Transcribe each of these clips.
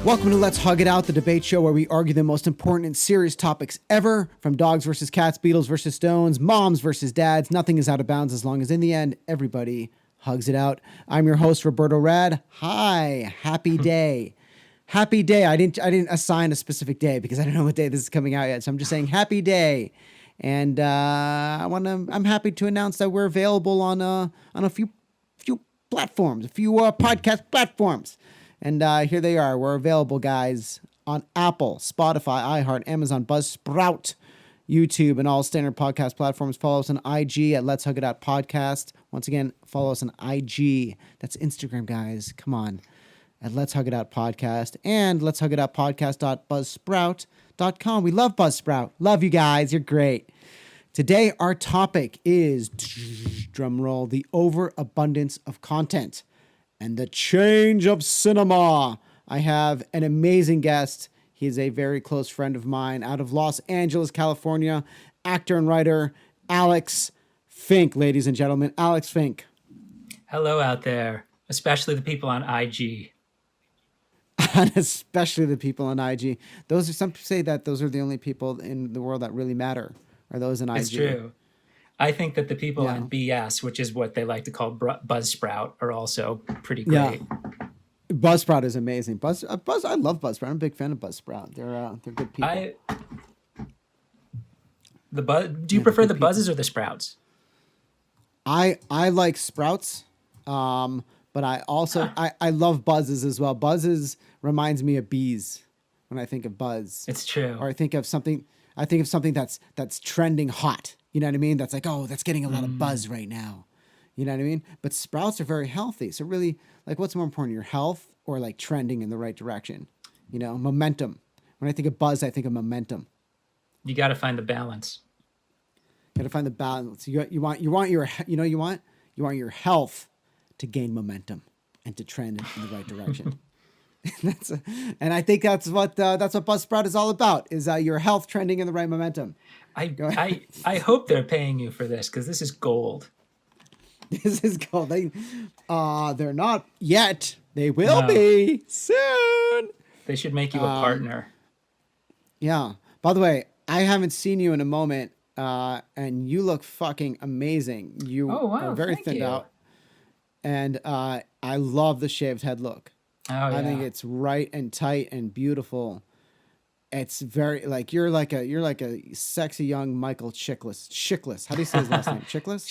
Welcome to Let's Hug It Out, the debate show where we argue the most important and serious topics ever, from dogs versus cats, Beatles versus Stones, moms versus dads. Nothing is out of bounds as long as in the end, everybody hugs it out. I'm your host, Roberto Raad. Hi, happy day. Happy day. I didn't assign a specific day because I don't know what day this is coming out yet. So I'm just saying happy day. And I'm happy to announce that we're available on a few platforms, a few podcast platforms. And here they are. We're available, guys, on Apple, Spotify, iHeart, Amazon, Buzzsprout, YouTube, and all standard podcast platforms. Follow us on IG at Let's Hug It Out Podcast. Once again, follow us on IG. That's Instagram, guys. Come on. At Let's Hug It Out Podcast. And Let's Hug It Out Podcast.buzzsprout.com. We love Buzzsprout. Love you guys. You're great. Today, our topic is, drumroll, the overabundance of content and the change of cinema. I have an amazing guest. He's a very close friend of mine out of Los Angeles, California, actor and writer, Alex Fink, ladies and gentlemen. Alex Fink. Hello out there, especially the people on IG. And especially the people on IG. Some say that those are the only people in the world that really matter, are those in IG. It's true. I think that the people on BS, which is what they like to call Buzzsprout, are also pretty great. Yeah. Buzzsprout is amazing. I love Buzzsprout. I'm a big fan of Buzzsprout. They're good people. Do you prefer the Buzzes or the Sprouts? I like Sprouts, but I also I love Buzzes as well. Buzzes reminds me of bees when I think of Buzz. It's true. Or I think of something that's trending hot. You know what I mean? That's like, oh, that's getting a lot of buzz right now. You know what I mean? But Sprouts are very healthy. So really, like, what's more important, your health or like trending in the right direction? You know, momentum. When I think of buzz, I think of momentum. You got to find the balance. You got to find the balance. You want your health to gain momentum and to trend in the right direction. And I think that's what Buzzsprout is all about, is your health trending in the right momentum. I hope they're paying you for this, because this is gold. This is gold. They're not yet. They will be soon. They should make you a partner. Yeah. By the way, I haven't seen you in a moment, and you look fucking amazing. You are very thinned out. And I love the shaved head look. Oh, yeah. I think it's right and tight and beautiful. It's very you're like a sexy young Michael Chiklisis. How do you say his last name? Chiklis.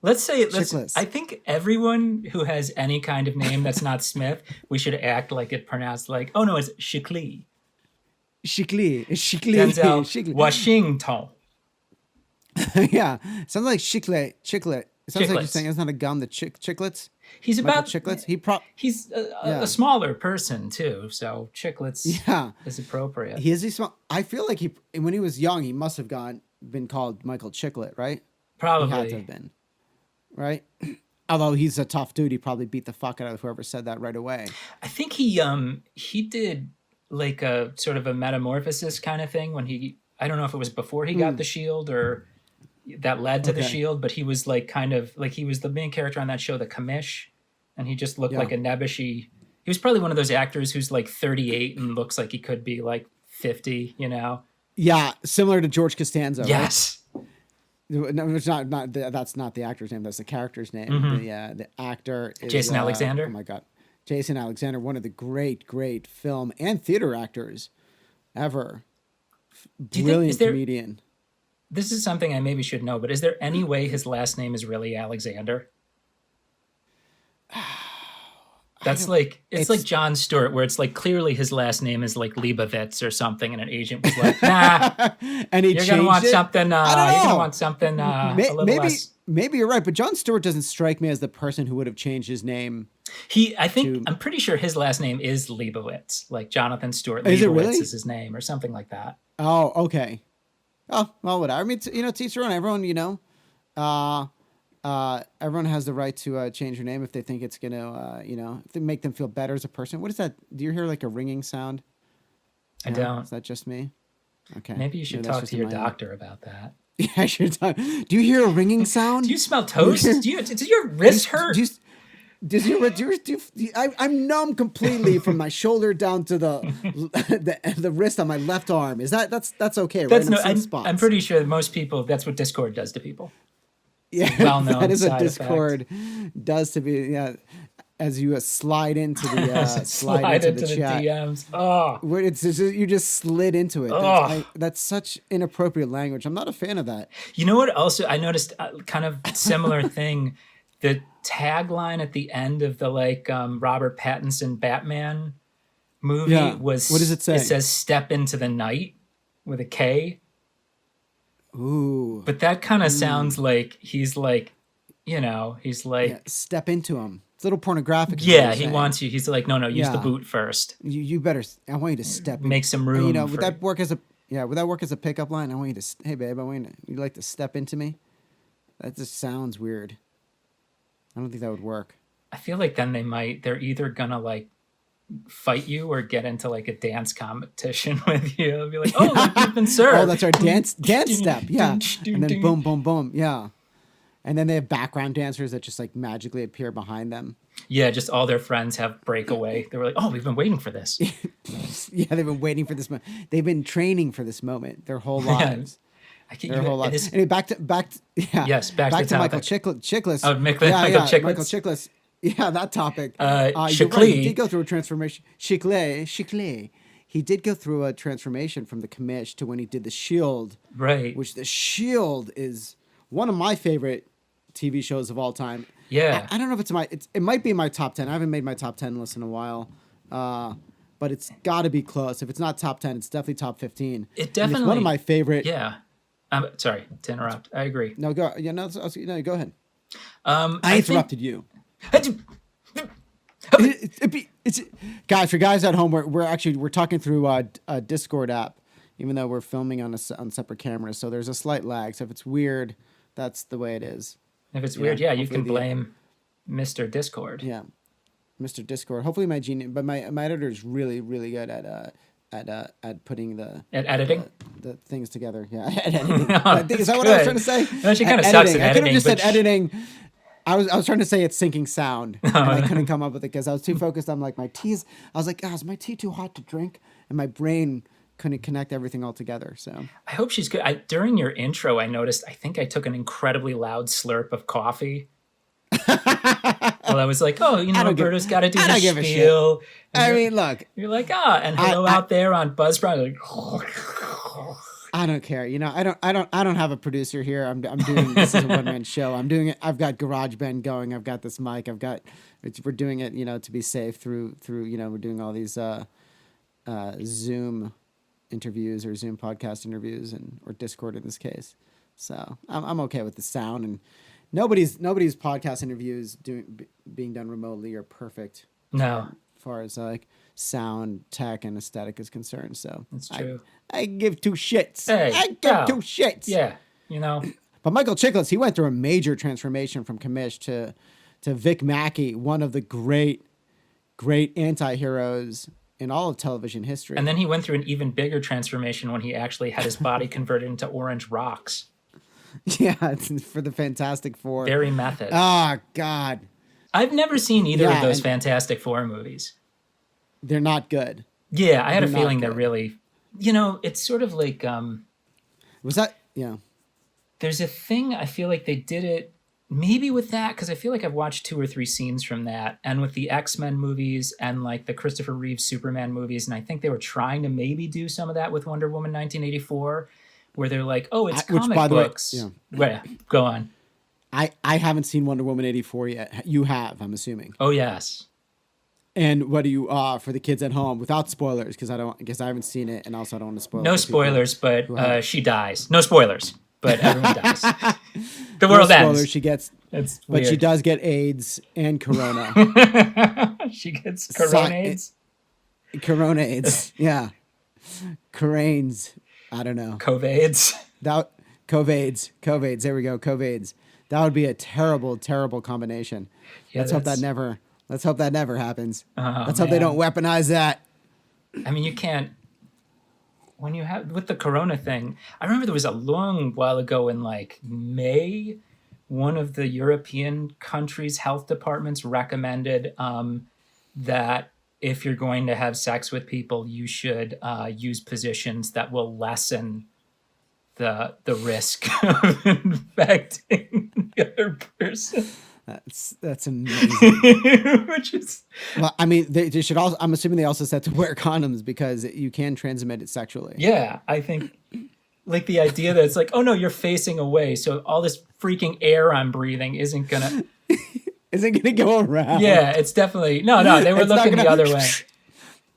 Chiklis. I think everyone who has any kind of name that's not Smith, we should act like it pronounced like, oh no, it's Chikli. Chikli. Denzel Washington. Yeah, sounds like chiclet. It sounds like you're saying it's not a gum. The chiclets. He's Michael about Chiklis. He's a smaller person too, so chiclets is appropriate. He is small. I feel like when he was young, he must have been called Michael Chiklet, right? Probably. He had to have been, right? Although he's a tough dude, he probably beat the fuck out of whoever said that right away. I think he did like a sort of a metamorphosis kind of thing when I don't know if it was before he got the shield or that led to the shield, but he was like kind of like he was the main character on that show, The Commish, and he just looked like a nebbishy. He was probably one of those actors who's like 38 and looks like he could be like 50, you know? Yeah, similar to George Costanza. Yes. Right? No, it's not. That's not the actor's name. That's the character's name. Mm-hmm. The actor is Jason Alexander. Oh my God, Jason Alexander, one of the great film and theater actors ever. Brilliant comedian. This is something I maybe should know, but is there any way his last name is really Alexander? That's like it's like Jon Stewart, where it's like clearly his last name is like Leibovitz or something, and an agent was like, "Nah, and you're gonna want something. You're gonna want something a little less." Maybe you're right, but Jon Stewart doesn't strike me as the person who would have changed his name. I'm pretty sure his last name is Leibovitz, like Jonathan Stewart Is Leibovitz it really? is his name, or something like that. Oh, okay. Oh, well, whatever. I mean, to each their own. Everyone, everyone has the right to change their name if they think it's going to, if they make them feel better as a person. What is that? Do you hear like a ringing sound? I don't. Is that just me? Okay. Maybe you should talk to your doctor about that. Yeah, I should talk. Do you hear a ringing sound? Do you smell toast? Does your wrist hurt? I'm numb completely from my shoulder down to the wrist on my left arm. That's okay, right? That's In no. some spots. I'm pretty sure that most people. That's what Discord does to people. Yeah, Well-known that is what side Discord does to be. Yeah, as you slide into the slide into the chat. DMs. Oh, Where you just slid into it. That's such inappropriate language. I'm not a fan of that. you know what? Also, I noticed kind of similar thing. The tagline at the end of the Robert Pattinson Batman movie was, what does it say? It says "Step into the night" with a K. Ooh. But that kind of sounds like he's like, step into him. It's a little pornographic. Yeah, he wants you. He's like, no, use the boot first. You better. I want you to step in. Make some room. Would that work as a pickup line? I want you to. Hey, babe, you'd like to step into me. That just sounds weird. I don't think that would work. I feel like then they're either gonna fight you or get into a dance competition with you. They'll be like, oh, look, you've been served. Oh, that's our dance step. Yeah. And then boom, boom, boom. Yeah. And then they have background dancers that just magically appear behind them. Yeah, just all their friends have breakaway. They were like, oh, we've been waiting for this. Yeah, they've been waiting for this moment. They've been training for this moment their whole lives. Their whole lives. Anyway, back to Michael Chiklisis. Oh, Michael Chiklisis. Michael Chiklisis. Yeah, that topic. Chikli. Right, he did go through a transformation. Chikli. He did go through a transformation from the commish to when he did The Shield. Right. Which The Shield is one of my favorite TV shows of all time. Yeah. I don't know if it might be in my top 10. I haven't made my top 10 list in a while. But it's got to be close. If it's not top 10, it's definitely top 15. It definitely. It's one of my favorite. Yeah. I'm sorry to interrupt. I agree. No, go. Yeah, no, go ahead. I interrupted you. Guys, for guys at home, we're talking through a Discord app, even though we're filming on separate cameras. So there's a slight lag. So if it's weird, that's the way it is. If it's weird, you can blame Mr. Discord. Yeah, Mr. Discord. Hopefully my editor is really, really good at putting the editing the things together. Yeah, at editing. Is that good. what I was trying to say? No, she kind of sucks at editing. I could have just said editing. I was trying to say it's syncing sound, and I couldn't come up with it because I was too focused on my teas. I was like, is my tea too hot to drink? And my brain couldn't connect everything all together. So I hope she's good. During your intro, I noticed. I think I took an incredibly loud slurp of coffee. Well, I was like, Roberto's got to do the spiel. I mean, look. You're like, and hello out there on Buzzsprout. I don't care. I don't have a producer here. I'm doing this is a one-man show. I'm doing it. I've got GarageBand going. I've got this mic. We're doing it, to be safe through, we're doing all these Zoom interviews or Zoom podcast interviews or Discord in this case. So I'm okay with the sound, and nobody's podcast interviews being done remotely are perfect. No. As far as sound, tech, and aesthetic is concerned. So that's true. I give two shits. Hey, I give two shits. Yeah, But Michael Chiklisis, he went through a major transformation from commish to Vic Mackey, one of the great anti-heroes in all of television history. And then he went through an even bigger transformation when he actually had his body converted into orange rocks. Yeah, it's for the Fantastic Four. Very method. Oh, God. I've never seen either of those Fantastic Four movies. They're not good. Yeah, I had a feeling they're really... it's sort of like... Was that... Yeah. There's a thing, I feel like they did it maybe with that, because I feel like I've watched 2 or 3 scenes from that, and with the X-Men movies and the Christopher Reeve Superman movies, and I think they were trying to maybe do some of that with Wonder Woman 1984, where they're like, oh, it's comic books. Yeah, go on. I haven't seen Wonder Woman 84 yet. You have, I'm assuming. Oh, yes. And what do you for the kids at home without spoilers? Because I haven't seen it, and also I don't want to spoil. No spoilers, but she dies. No spoilers, but everyone dies. The world ends. She gets, it's but weird. She does get AIDS and Corona. She gets Corona AIDS. Corona AIDS, yeah. Coraines, I don't know. COVIDs. COVIDs. There we go. COVIDs. That would be a terrible, terrible combination. Yeah, Let's hope that never happens. Let's hope they don't weaponize that. I mean, you can't. When you have with the Corona thing, I remember there was a long while ago in May one of the European countries' health departments recommended that if you're going to have sex with people, you should use positions that will lessen the risk of infecting the other person. That's amazing. Which is, well, I mean, they should also. I'm assuming they also said to wear condoms because you can transmit it sexually. yeah, I think like the idea that it's like, oh no, you're facing away, so all this freaking air I'm breathing isn't gonna go around. Yeah, it's definitely no. They were looking the other way.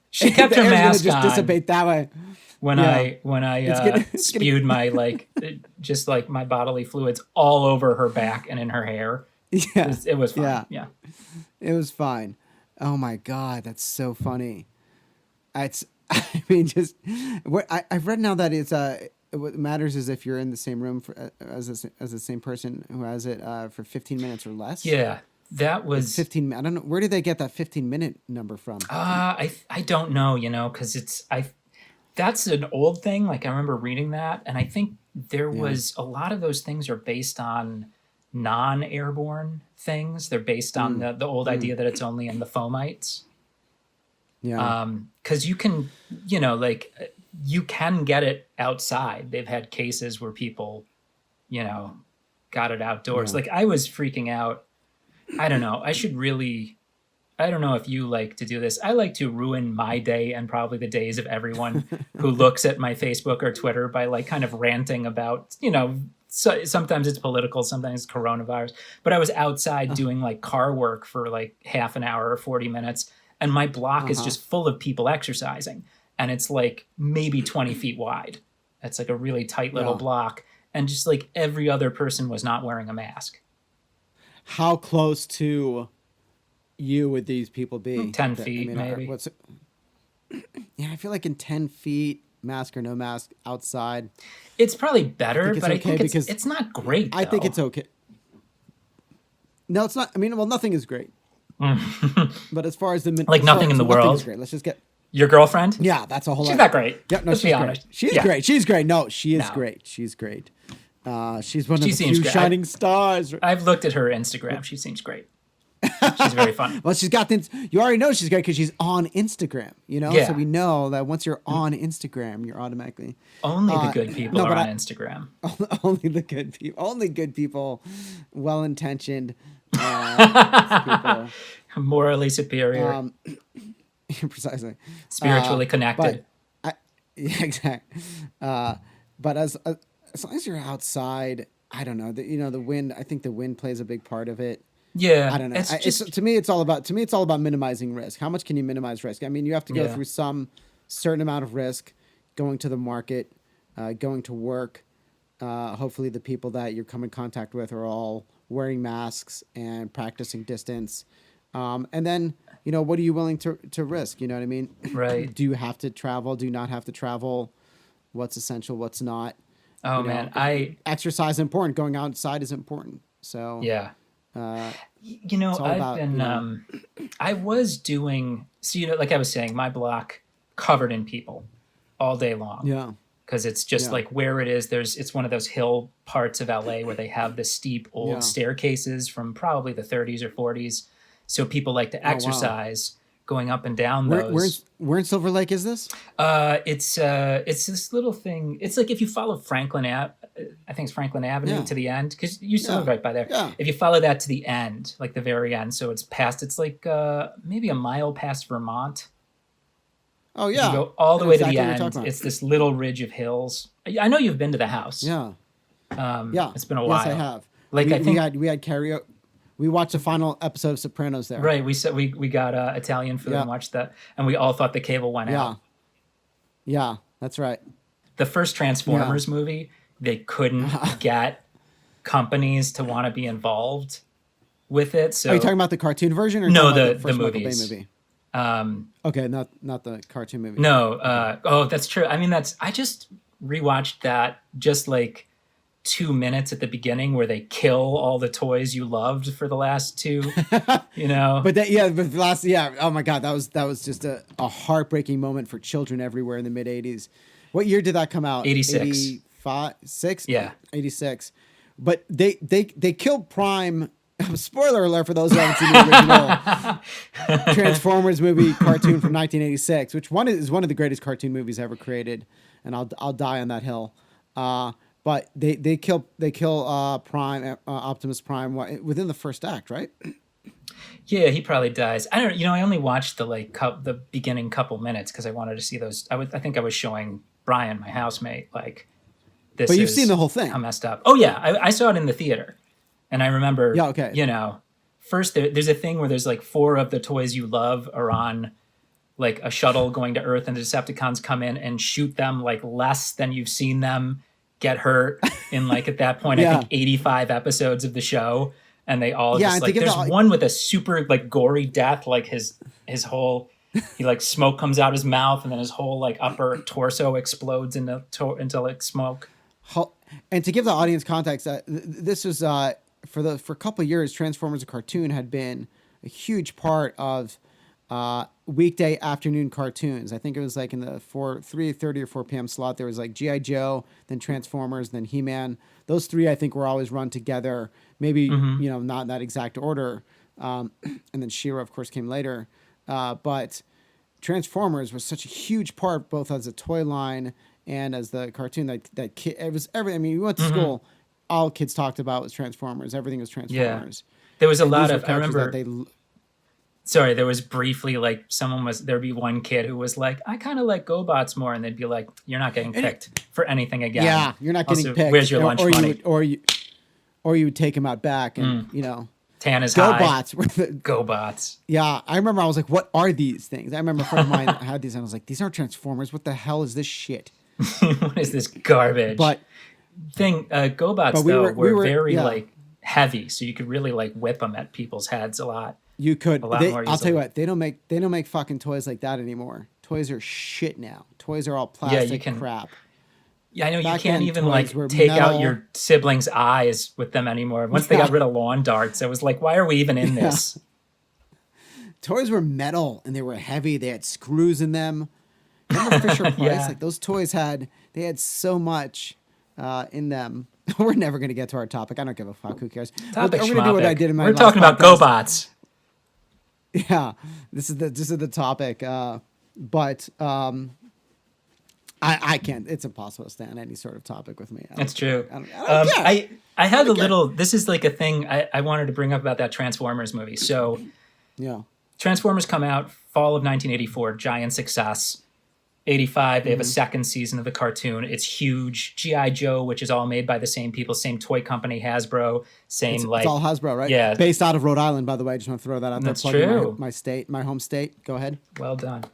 She kept her mask just on. Dissipate that way. When I spewed my like just like my bodily fluids all over her back and in her hair. Yeah, it was fine. Yeah, it was fine. Oh my God, that's so funny. It's, I mean, just I've read now that it's what matters is if you're in the same room as the same person who has it for 15 minutes or less. Yeah, that was 15. I don't know, where did they get that 15-minute number from? I don't know, because that's an old thing. Like I remember reading that, and I think there was a lot of those things are based on non-airborne things. They're based on the old idea that it's only in the fomites. Yeah. Because you can, like you can get it outside. They've had cases where people, got it outdoors. Yeah. Like I was freaking out. I don't know. I don't know if you like to do this. I like to ruin my day and probably the days of everyone who looks at my Facebook or Twitter by like kind of ranting about, so sometimes it's political, sometimes it's coronavirus. But I was outside doing like car work for like half an hour or 40 minutes. And my block is just full of people exercising. And it's like maybe 20 feet wide. It's like a really tight little block. And just like every other person was not wearing a mask. How close to you would these people be? 10 feet, maybe. I feel like in 10 feet, mask or no mask, outside. It's probably better, but I think because it's not great, though. I think it's okay. No, it's not. I mean, well, nothing is great. But as far as nothing in the world. Nothing is great. Let's just get your girlfriend. Yeah, that's a whole. She's not great. Yeah, no, she's great. She's great. She's great. No, she is great. She's great. She's one of the few shining stars. I've looked at her Instagram. She seems great. She's very fun. Well, she's got you already know she's great because she's on Instagram. Yeah. So we know that once you're on Instagram, you're automatically only the good people are on Instagram. Only the good people. Only good people, well-intentioned. People. Morally superior. Precisely. Spiritually connected. Yeah, exactly. But as long as you're outside, I don't know. The wind. I think the wind plays a big part of it. Yeah, I don't know. To me, it's all about minimizing risk. How much can you minimize risk? I mean, you have to go through some certain amount of risk, going to the market, going to work. Hopefully, the people that you come in contact with are all wearing masks and practicing distance. And then, what are you willing to risk? You know what I mean? Right. Do you have to travel? Do you not have to travel? What's essential? What's not? Oh, man. Exercise is important. Going outside is important. So yeah. I've been, I was doing, so, like I was saying, my block covered in people all day long. Yeah. Because it's just like where it is, it's one of those hill parts of LA where they have the steep old staircases from probably the 30s or 40s. So people like to exercise going up and down those. Where in Silver Lake is this? It's this little thing. It's like if you follow Franklin Ave, I think it's Franklin Avenue to the end, because you still live right by there. Yeah. If you follow that to the end, like the very end, so it's like maybe a mile past Vermont. Oh yeah. You go all the way to the end. It's this little ridge of hills. I know you've been to the house. Yeah. It's been a while. Yes, I have. Like we had karaoke. We watched the final episode of Sopranos there. Right. We said we got Italian food and watched that, and we all thought the cable went out. Yeah, that's right. The first Transformers movie, they couldn't get companies to want to be involved with it. So are you talking about the cartoon version or no, the first movies? Michael Bay movie? Okay, not the cartoon movie. No. That's true. I mean, I just rewatched that just like 2 minutes at the beginning where they kill all the toys you loved for the last two, But oh my God, that was just a heartbreaking moment for children everywhere in the mid 80s. What year did that come out? 86. 6? Yeah. 86. but they killed Prime. Spoiler alert for those who haven't seen the original Transformers movie cartoon from 1986, which is one of the greatest cartoon movies ever created, and I'll die on that hill. But they kill Prime, Optimus Prime within the first act, right? Yeah, he probably dies. I don't. I only watched the beginning couple minutes because I wanted to see those. I think I was showing Brian, my housemate, like this. But you've seen the whole thing. How messed up. Oh yeah, I saw it in the theater. And I remember, yeah, okay. First there's a thing where there's like 4 of the toys you love are on like a shuttle going to Earth, and the Decepticons come in and shoot them like less than you've seen them get hurt in like at that point, I think 85 episodes of the show. And they all just like, there's one with a super like gory death, like his whole, he like smoke comes out his mouth and then his whole like upper torso explodes into like smoke. And to give the audience context, this was for a couple of years, Transformers the cartoon had been a huge part of weekday afternoon cartoons. I think it was like in the 3:30 or 4 p.m. slot. There was like G.I. Joe, then Transformers, then He-Man. Those 3 I think were always run together. Maybe not in that exact order. And then She-Ra, of course, came later. But Transformers was such a huge part, both as a toy line and as the cartoon. That kid, it was everything. I mean, we went to school. All kids talked about was Transformers. Everything was Transformers. Yeah. There was a lot of, I remember, sorry, there was briefly like there'd be one kid who was like, I kind of like GoBots more. And they'd be like, you're not getting picked for anything again. Yeah, you're not getting picked. Where's your lunch money? Or you would take him out back and, Tan is GoBots high. were the GoBots. Yeah, I remember I was like, what are these things? I remember a friend of mine had these and I was like, these aren't Transformers. What the hell is this shit? What is this garbage? But GoBots were very like heavy, so you could really like whip them at people's heads a lot. You could. More easily. I'll tell you what, they don't make fucking toys like that anymore. Toys are shit now. Toys are all plastic crap. Yeah, I know. Back you can't then, even like take metal. out your siblings' eyes with them anymore. Once they got rid of lawn darts, I was like, why are we even in this? Toys were metal and they were heavy. They had screws in them. Remember Fisher Price? Like those toys had so much in them. We're never going to get to our topic. I don't give a fuck. Who cares? We're going to do what I did in my We're talking about GoBots. Yeah, this is the topic. But I can't. It's impossible to stand any sort of topic with me. That's true. I had a little. This is like a thing I wanted to bring up about that Transformers movie. So, yeah, Transformers come out fall of 1984, giant success. 85, they have a second season of the cartoon. It's huge. G.I. Joe, which is all made by the same people, same toy company, Hasbro, it's all Hasbro, right? Yeah. Based out of Rhode Island, by the way. I just want to throw that out there. That's true. My home state. Go ahead. Well done.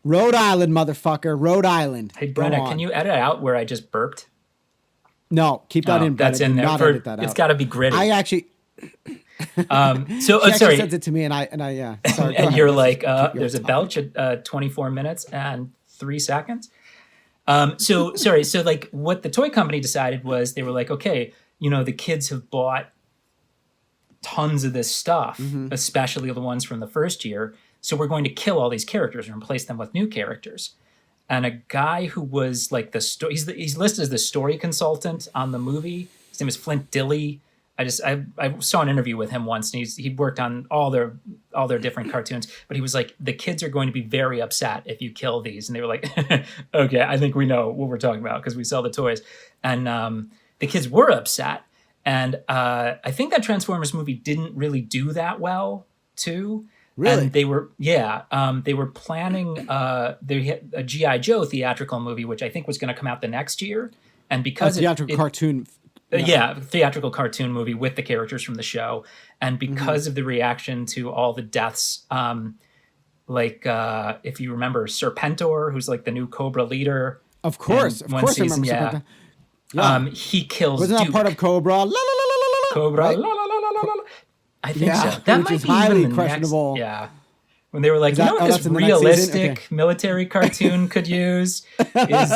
Rhode Island, motherfucker. Rhode Island. Hey, Brenna, can you edit out where I just burped? No, keep that in, Brenna. That's in there. It's got to be gritty. I actually... sorry. Sent it to me, and yeah. Sorry, and you're like, there's a belch at 24 minutes and 3 seconds. So sorry. So like, what the toy company decided was they were like, okay, the kids have bought tons of this stuff, especially the ones from the first year. So we're going to kill all these characters and replace them with new characters. And a guy who was like he's listed as the story consultant on the movie. His name is Flint Dilley. I saw an interview with him once, and he worked on all their different cartoons. But he was like, the kids are going to be very upset if you kill these, and they were like, okay, I think we know what we're talking about because we sell the toys. And the kids were upset, and I think that Transformers movie didn't really do that well too. Really? And they were planning they had a G.I. Joe theatrical movie, which I think was going to come out the next year, and because cartoon. Theatrical cartoon movie with the characters from the show. And because of the reaction to all the deaths, if you remember Serpentor, who's like the new Cobra leader. Of course I remember Serpentor. Yeah. He kills Wasn't Duke. That part of Cobra? La, la, la, la, la, Cobra, right? la, la, la, la, la, la. I think so. That which might is be highly even the questionable. Next, when they were like, what this realistic military cartoon could use is...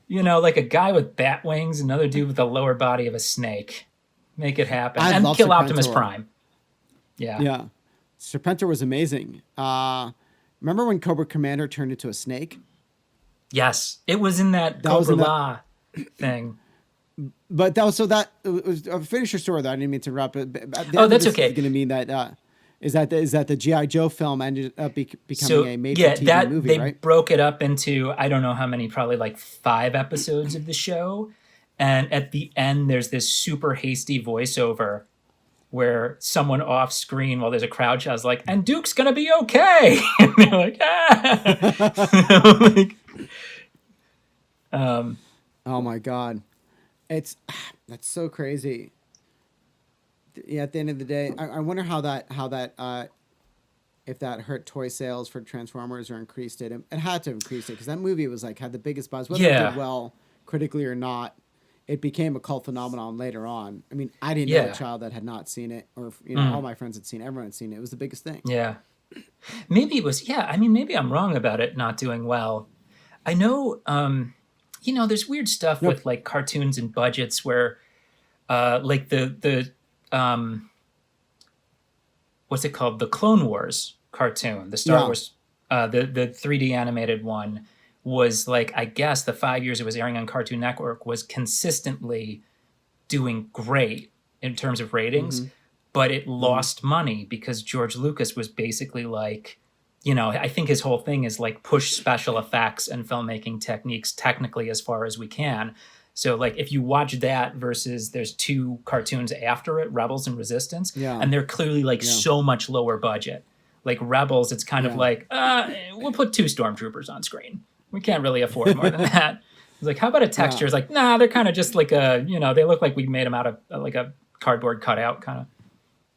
like a guy with bat wings, another dude with the lower body of a snake. Make it happen. And kill Serpentor. Optimus Prime. Yeah. Yeah. Serpentor was amazing. Remember when Cobra Commander turned into a snake? Yes. It was in that Cobra La thing. But that was finish your story though. I didn't mean to interrupt. But at the Oh, end of that's this okay. is going to mean that is that the GI Joe film ended up becoming So a made for yeah, TV that movie, they right? broke it up into I don't know how many, probably like 5 episodes of the show. And at the end, there's this super hasty voiceover where someone off screen while there's a crowd shouts like, "And Duke's gonna be okay." And they're like, "Ah." Like, Oh my god, it's that's so crazy. Yeah, at the end of the day, I wonder how that if that hurt toy sales for Transformers or increased it. It had to increase it because that movie was like had the biggest buzz, whether it yeah, did well critically or not. It became a cult phenomenon later on. I mean, I didn't know a yeah, child that had not seen it, or all my friends had seen it. Everyone had seen it. It was the biggest thing. yeah. Maybe it was. Yeah, I mean, maybe I'm wrong about it not doing well. I know, there's weird stuff Nope. with like cartoons and budgets where, like um, what's it called? The Clone Wars cartoon, the Star Yeah. Wars, the 3D animated one was like, I guess the 5 years it was airing on Cartoon Network was consistently doing great in terms of ratings, but it lost money because George Lucas was basically like, I think his whole thing is like push special effects and filmmaking techniques technically as far as we can. So like if you watch that versus there's 2 cartoons after it, Rebels and Resistance, Yeah. and they're clearly like so much lower budget. Like Rebels, it's kind of like, we'll put 2 stormtroopers on screen. We can't really afford more than that. It's like, how about a texture? It's like, nah, they're kind of just like they look like we made them out of like a cardboard cutout kind of.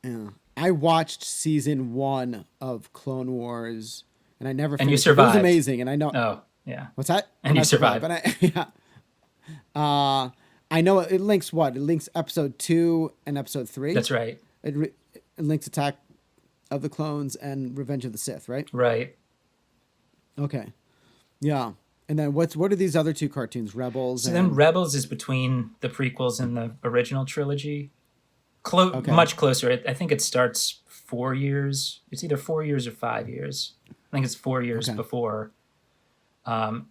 Yeah. I watched season 1 of Clone Wars, and I never And you finished it. It was survived. amazing, and I know. Oh, yeah. What's that? And you I survived. But I know it links what? It links episode 2 and episode 3. That's right. It links Attack of the Clones and Revenge of the Sith, right? Right. Okay. Yeah. And then what are these other 2 cartoons? Rebels So and then Rebels is between the prequels and the original trilogy. Okay. Much closer. I think it starts 4 years. It's either 4 years or 5 years. I think it's 4 years before. I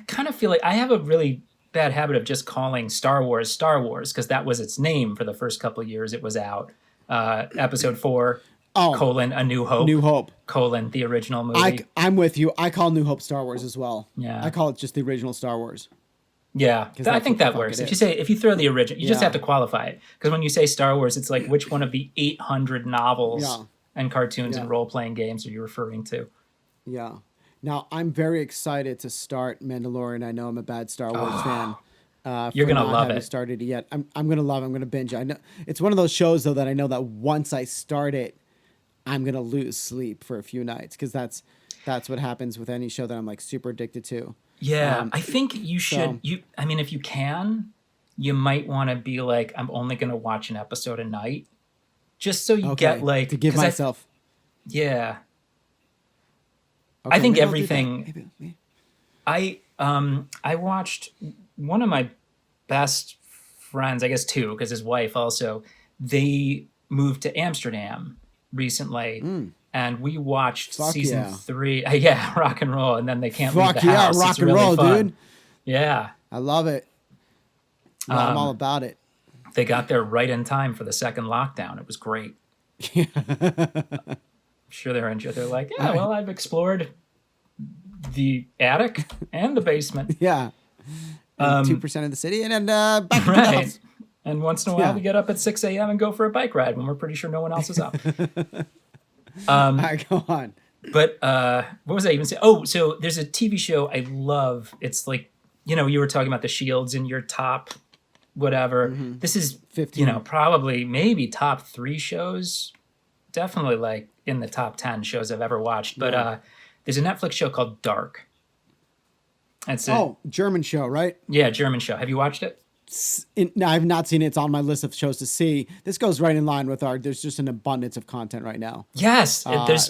kind of feel like I have a really bad habit of just calling Star Wars because that was its name for the first couple of years it was out. Episode 4, colon, A New Hope. New Hope. Colon, the original movie. I'm with you. I call New Hope Star Wars as well. Yeah. I call it just the original Star Wars. Yeah, I think that fuck works. it If you throw the original, you just Yeah. have to qualify it. Because when you say Star Wars, it's like which one of the 800 novels and cartoons and role-playing games are you referring to? Yeah. Now, I'm very excited to start Mandalorian. I know I'm a bad Star Wars fan. You're for gonna not love having it. started it yet. I'm gonna love it. I'm gonna binge it. I know it's one of those shows though that I know that once I start it, I'm gonna lose sleep for a few nights because that's what happens with any show that I'm like super addicted to. Yeah, I think you should. I mean, if you can, you might want to be like, I'm only going to watch an episode a night, just so you get like to give 'cause myself. Yeah, Okay, I think maybe I'll do that. everything. Maybe. I watched one of my best friends, I guess 2, because his wife also. They moved to Amsterdam recently. And we watched season 3. Yeah, rock and roll. And then they can't leave the house. Rock it's and really roll, fun. dude. Yeah. I love it. No, I'm all about it. They got there right in time for the second lockdown. It was great. I'm sure they're enjoying. They're like, yeah, well, I've explored the attic and the basement. Yeah. 2% of the city and then back to the house. And once in a while, we get up at 6 a.m. and go for a bike ride when we're pretty sure no one else is up. All right, go on. But what was I even saying? Oh, so there's a TV show I love. It's like, you were talking about the Shields in your top whatever. This is, 15. probably maybe top 3 shows. Definitely like in the top 10 shows I've ever watched. But there's a Netflix show called Dark. It's German show, right? Yeah, German show. Have you watched it? No, I've not seen it. It's on my list of shows to see. This goes right in line with there's just an abundance of content right now. Yes, there's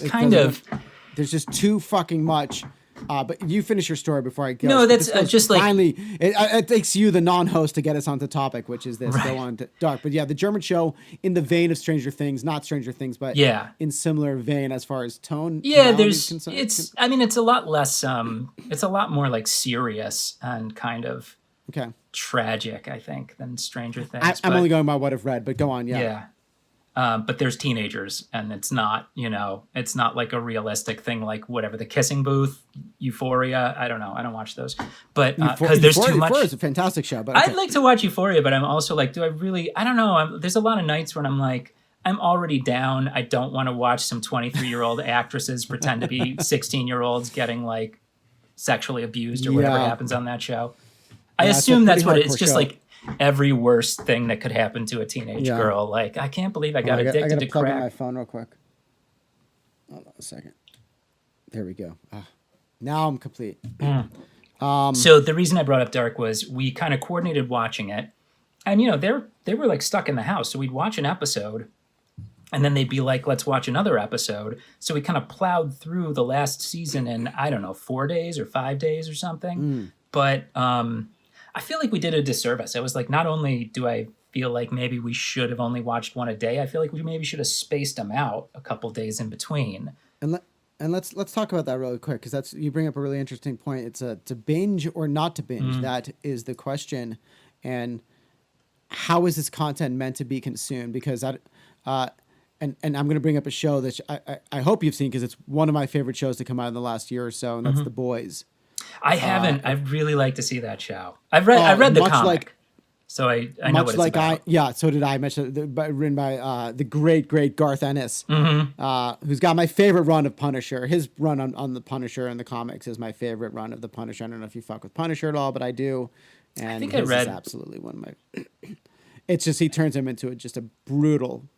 there's just too fucking much. But you finish your story before I go. No, that's just like... Finally, it takes you, the non-host, to get us onto topic, which is this. Right. Go on to Dark. But yeah, the German show in the vein of Stranger Things, not Stranger Things, but in similar vein as far as tone. Yeah, it's a lot less, it's a lot more like serious and kind of Okay. tragic, I think, than Stranger I'm Things. only going by what I've read, but go on. Yeah. Yeah. But there's teenagers, and it's not, it's not like a realistic thing, like whatever, the Kissing Booth, Euphoria. I don't know. I don't watch those, but because there's too much. Euphoria is a fantastic show, but I'd like to watch Euphoria, but I'm also like, do I really? I don't know. There's a lot of nights when I'm like, I'm already down. I don't want to watch some 23-year-old actresses pretend to be 16-year-olds getting like sexually abused or whatever happens on that show. I assume that's what it's just show. Like every worst thing that could happen to a teenage girl. Like, I can't believe I got addicted to crack. Plug in my phone real quick. Hold on a second. There we go. Now I'm complete. So the reason I brought up Dark was we kind of coordinated watching it, and they were like stuck in the house, so we'd watch an episode, and then they'd be like, "Let's watch another episode." So we kind of plowed through the last season in, I don't know, 4 days or 5 days or something. But I feel like we did a disservice. I was like, not only do I feel like maybe we should have only watched one a day, I feel like we maybe should have spaced them out a couple days in between. And let's talk about that really quick, because you bring up a really interesting point. It's to binge or not to binge. That is the question. And how is this content meant to be consumed? Because and I'm going to bring up a show that I hope you've seen, because it's one of my favorite shows to come out in the last year or so, and that's The Boys. I haven't. I'd really like to see that show. I read the comic, so I know what it's about. So did I. Written by the great Garth Ennis, who's got my favorite run of Punisher. His run on the Punisher in the comics is my favorite run of the Punisher. I don't know if you fuck with Punisher at all, but I do. And I think I read. Is absolutely one of my. It's just he turns him into just a brutal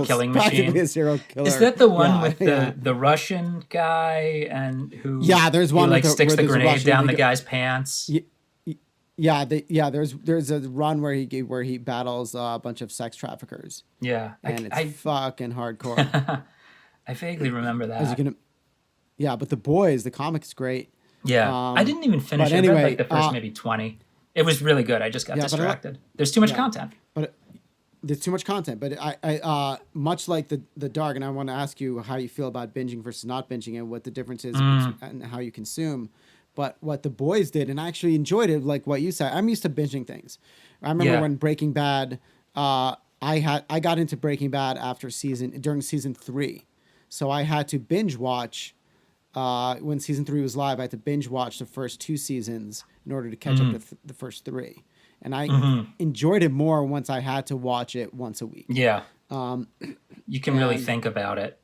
killing machine. A serial killer. Is that the one with the Russian guy and who? Yeah, there's one who sticks the grenade down the guy's pants. There's a run where he battles a bunch of sex traffickers. Yeah, and it's fucking hardcore. I vaguely remember that. But The Boys, the comic is great. Yeah, I didn't even finish it. Anyway, I read like the first maybe 20. It was really good. I just got distracted. There's too much content. There's too much content, but I much like the Dark, and I want to ask you how you feel about binging versus not binging, and what the difference is and how you consume. But what The Boys did, and I actually enjoyed it, like what you said. I'm used to binging things. I remember when Breaking Bad, I got into Breaking Bad during season 3, so I had to binge watch. When season 3 was live, I had to binge watch the first 2 seasons in order to catch up to the first 3. And I enjoyed it more once I had to watch it once a week. Yeah. You can really think about it.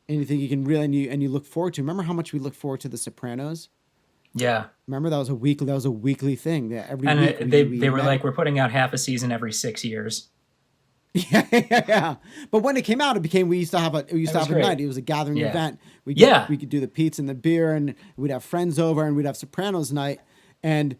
And you think you can really, and you look forward to. Remember how much we looked forward to The Sopranos? Yeah. Remember that was a weekly thing. Yeah. Every week they were like, we're putting out half a season every 6 years. Yeah. But when it came out, we used to have a night. It was a gathering event. We could do the pizza and the beer, and we'd have friends over, and we'd have Sopranos night. And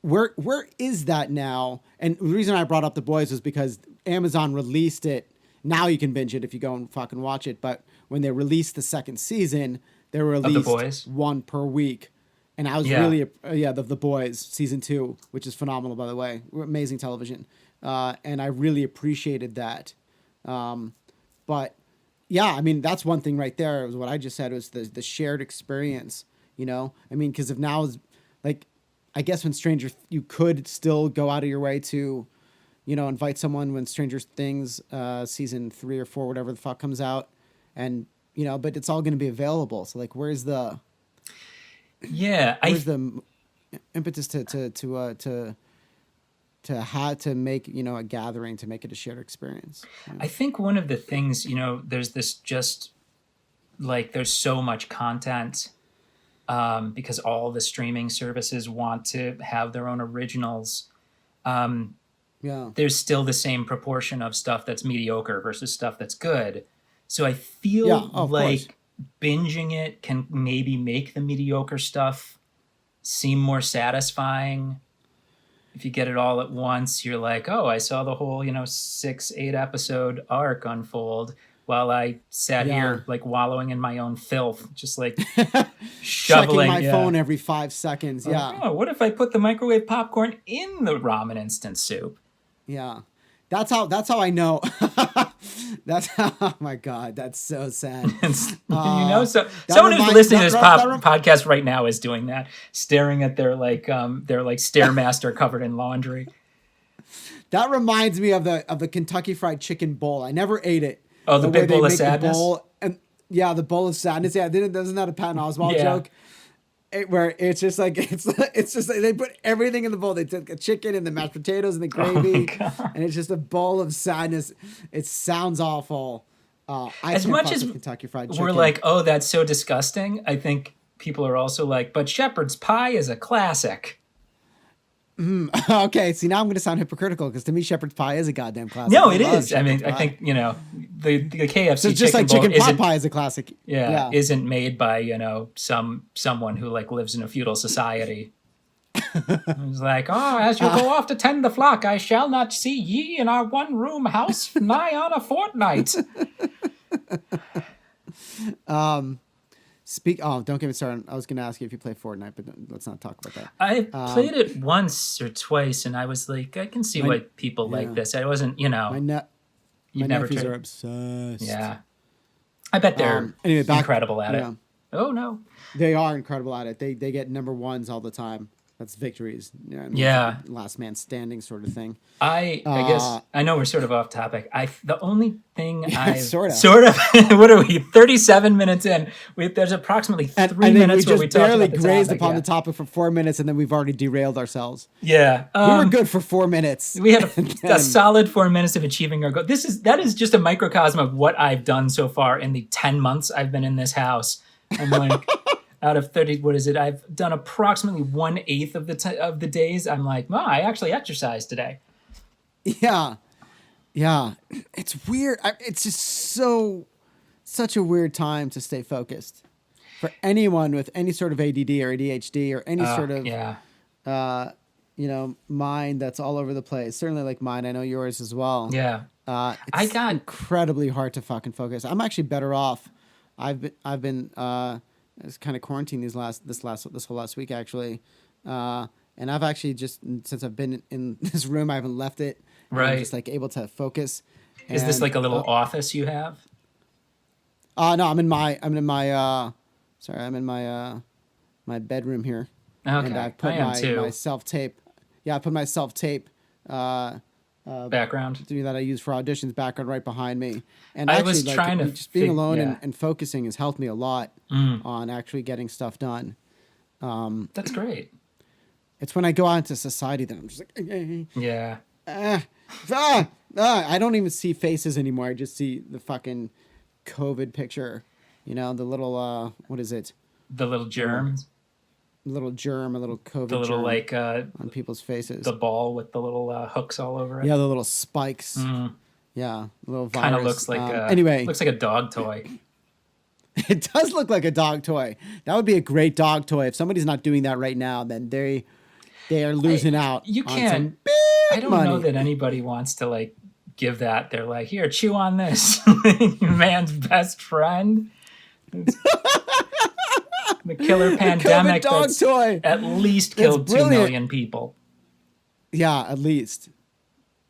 where is that now? And the reason I brought up The Boys was because Amazon released it. Now you can binge it if you go and fucking watch it. But when they released the second season, they released one per week. And I was The Boys season 2, which is phenomenal, by the way. Amazing television. And I really appreciated that. But yeah, I mean, that's one thing right there. Was what I just said was the shared experience, I mean, because if now is like, I guess when you could still go out of your way to, invite someone when Stranger Things, season 3 or 4, whatever the fuck comes out, and, but it's all going to be available. So like, where's the impetus to have to make, a gathering, to make it a shared experience? I think one of the things, there's this just like, there's so much content, because all the streaming services want to have their own originals. There's still the same proportion of stuff that's mediocre versus stuff that's good. So I feel like binging it can maybe make the mediocre stuff seem more satisfying. If you get it all at once, you're like, oh, I saw the whole, 6-8 episode arc unfold while I sat here like wallowing in my own filth, just like shoveling my phone every 5 seconds. Oh, what if I put the microwave popcorn in the ramen instant soup? Yeah. That's how I know. That's how, oh my God, that's so sad. So someone who's listening to this podcast right now is doing that, staring at their Stairmaster covered in laundry. That reminds me of the Kentucky Fried Chicken bowl. I never ate it. Oh, the big bowl of sadness. The bowl of sadness. Yeah, isn't that a Patton Oswalt joke? Where it's just like they put everything in the bowl. They took the chicken and the mashed potatoes and the gravy, and it's just a bowl of sadness. It sounds awful. As much as Kentucky Fried Chicken. We're like, oh, that's so disgusting. I think people are also like, but shepherd's pie is a classic. Okay, see, now I'm going to sound hypocritical because to me, shepherd's pie is a goddamn classic. No, it is. I mean, I think, the KFC so just like chicken pot pie is a classic. Yeah, isn't made by, someone who like lives in a feudal society. It's like, oh, as you go off to tend the flock, I shall not see ye in our one-room house nigh on a fortnight. Don't get me started. I was going to ask you if you play Fortnite, but let's not talk about that. I played it once or twice, and I was like, I can see why people like this. I wasn't, My nephews are obsessed. Yeah. I bet they're incredible at it. Oh, no. They are incredible at it. They get number ones all the time. That's victories. Last man standing sort of thing. I guess I know we're sort of off topic. The only thing sort of what are we 37 minutes in? There's approximately 3 minutes where we talked barely about the grazed topic, upon the topic for 4 minutes, and then we've already derailed ourselves. Yeah, we were good for 4 minutes. We had a solid 4 minutes of achieving our goal. That is just a microcosm of what I've done so far in the 10 months I've been in this house. I'm like. Out of 30, what is it? I've done approximately 1/8 of the days. I'm like, wow, I actually exercised today. Yeah. It's weird. It's just such a weird time to stay focused for anyone with any sort of ADD or ADHD or any sort of, mind that's all over the place. Certainly like mine. I know yours as well. Yeah. It's incredibly hard to fucking focus. I'm actually better off. I've been. I was kind of quarantined this whole last week actually, and I've actually just since I've been in this room I haven't left it. Right. I'm just like able to focus. Is this like a little office you have? No, I'm in my my bedroom here. Okay. And I put my self tape. Yeah, I put my self tape. Background that I use for auditions background right behind me, and I actually was trying to just being alone and focusing has helped me a lot on actually getting stuff done. That's great. It's when I go out into society that I'm just like yeah. I don't even see faces anymore. I just see the fucking COVID picture. The little what is it? The little germs. A little COVID the little germ on people's faces. The ball with the little hooks all over it. Yeah, the little spikes. Yeah, the little virus. Kind of looks like looks like a dog toy. It does look like a dog toy. That would be a great dog toy. If somebody's not doing that right now, then they are losing out. You can't. On some big I don't money. know that anybody wants to give that. They're like, here, chew on this, man's best friend. The killer pandemic that's toy. At least killed 2 million people. Yeah, at least.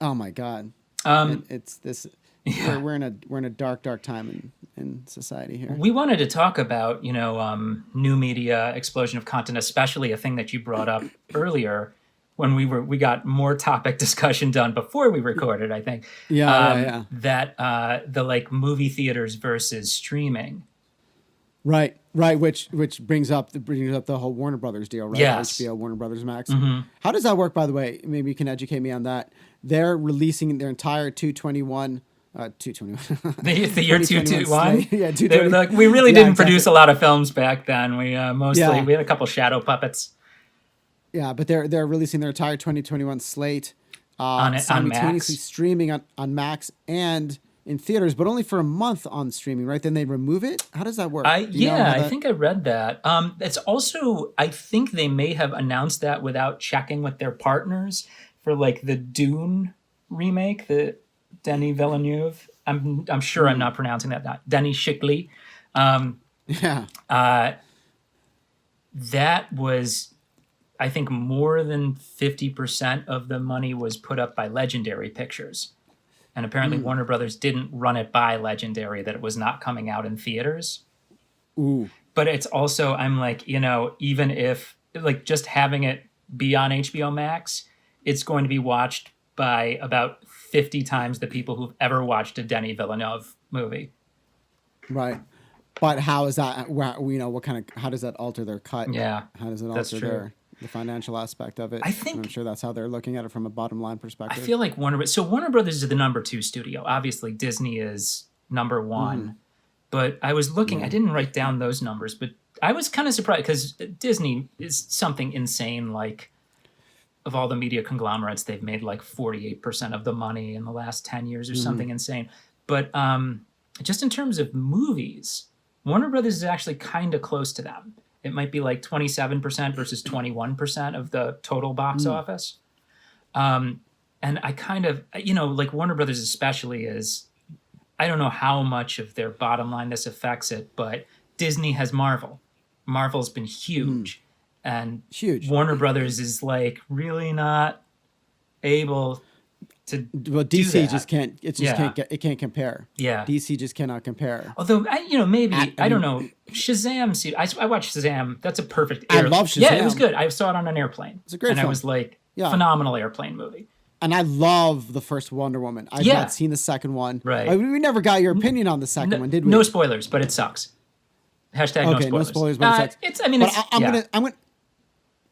Oh my God. It's this. Yeah. We're in a dark time in society here. We wanted to talk about new media, explosion of content, especially a thing that you brought up earlier when we got more topic discussion done before we recorded. I think. Yeah. That the movie theaters versus streaming. Right, which brings up the whole Warner Brothers deal, right? Yes. HBO, Warner Brothers Max. Mm-hmm. How does that work, by the way? Maybe you can educate me on that. They're releasing their entire 221. The year 221? Yeah, 221. We really didn't produce a lot of films back then. We mostly we had a couple shadow puppets. Yeah, but they're releasing their entire 2021 slate simultaneously Max. streaming on Max and in theaters, but only for a month on streaming, right? Then they remove it? How does that work? I think I read that. It's also, I think they may have announced that without checking with their partners for the Dune remake, the Denis Villeneuve. I'm sure I'm not pronouncing that. Not Denis Chiklisis. That was, I think, more than 50% of the money was put up by Legendary Pictures. And apparently Warner Brothers didn't run it by Legendary that it was not coming out in theaters. Ooh. But it's also, I'm like, even if, like, just having it be on HBO Max, it's going to be watched by about 50 times the people who've ever watched a Denis Villeneuve movie. Right. But how is that, how does that alter their cut? Yeah. How does it alter the financial aspect of it? I think, I'm sure that's how they're looking at it from a bottom line I perspective. feel like Warner Brothers is the number 2 studio. Obviously, Disney is number 1. But I was looking, I didn't write down those numbers, but I was kind of surprised because Disney is something insane. Like, of all the media conglomerates, they've made like 48% of the money in the last 10 years or something insane. But just in terms of movies, Warner Brothers is actually kind of close to them. It might be like 27% versus 21% of the total box office. And I kind of, like Warner Brothers especially is, I don't know how much of their bottom line this affects it, but Disney has Marvel. Marvel's been huge. And huge. Warner Brothers is like really not able to. Well, DC just can't. It just can't. It can't compare. Yeah, DC just cannot compare. Although maybe I don't know. Shazam. I watched Shazam. That's a perfect. I love Shazam. Yeah, it was good. I saw it on an airplane. It's a great film. And I was like, phenomenal airplane movie. And I love the first Wonder Woman. I've not seen the second one. Right. We never got your opinion on the second one, did we? No spoilers, but it sucks. Hashtag no spoilers. No spoilers, but it sucks.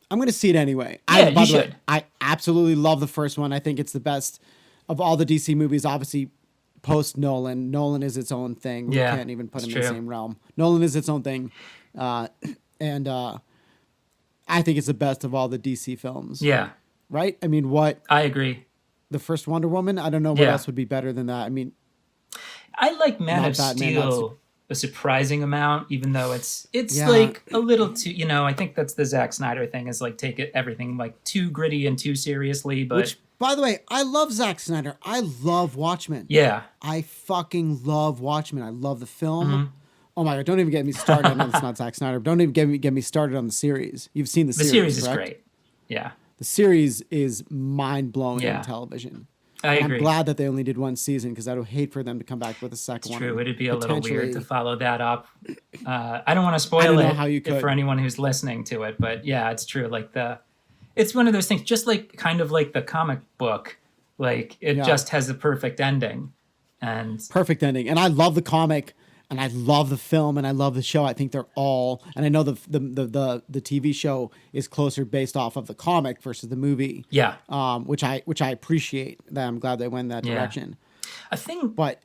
I'm gonna see it anyway. Yeah, you should. I absolutely love the first one. I think it's the best of all the DC movies. Obviously, post Nolan. Nolan is its own thing. We can't even put him in the same realm. Nolan is its own thing, and I think it's the best of all the DC films. Yeah. Right? I mean, I agree. The first Wonder Woman, I don't know what else would be better than that. I mean, I like Man of Steel a surprising amount, even though it's like a little too, I think that's the Zack Snyder thing, is like take everything like too gritty and too seriously. But which, by the way, I love Zack Snyder. I love Watchmen. Yeah. I fucking love Watchmen. I love the film. Oh my God, don't even get me started. I know it's not Zack Snyder, but don't even get me started on the series. You've seen the series. The series is correct? great. Yeah. The series is mind-blowing on television. I agree. I'm glad that they only did one season because I would hate for them to come back with a second one. True. It'd be a little weird to follow that up. I don't want to spoil it for anyone who's listening to it, but yeah, it's true. Like it's one of those things, just like kind of like the comic book, like it just has the perfect ending. And I love the comic. And I love the film and I love the show. I think they're all, and I know the TV show is closer based off of the comic versus the movie. Yeah. Which I appreciate. That I'm glad they went in that direction. I think, but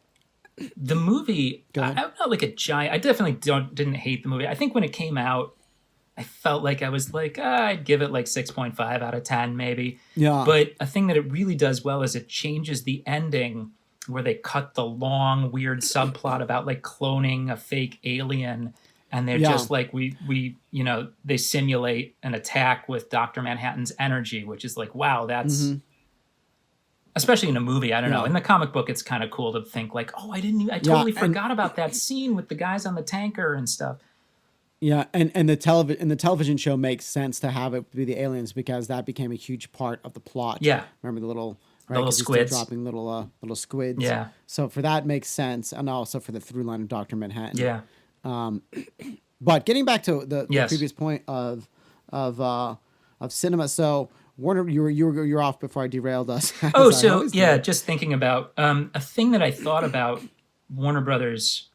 the movie, I'm not like a giant. I definitely didn't hate the movie. I think when it came out, I felt like I was like, I'd give it like 6.5 out of 10 maybe. Yeah. But a thing that it really does well is it changes the ending, where they cut the long weird subplot about like cloning a fake alien, and they're just like we they simulate an attack with Dr. Manhattan's energy, which is like, wow, that's especially in a movie, I don't know. In the comic book it's kind of cool to think like, oh, I totally forgot about that scene with the guys on the tanker and stuff. Yeah, and the television show makes sense to have it be the aliens because that became a huge part of the plot. Yeah. Remember the little little squids dropping little squids. Yeah. So for that makes sense, and also for the through line of Dr. Manhattan. Yeah. But getting back to the previous point of cinema, so Warner, you were off before I derailed us. Just thinking about a thing that I thought about Warner Brothers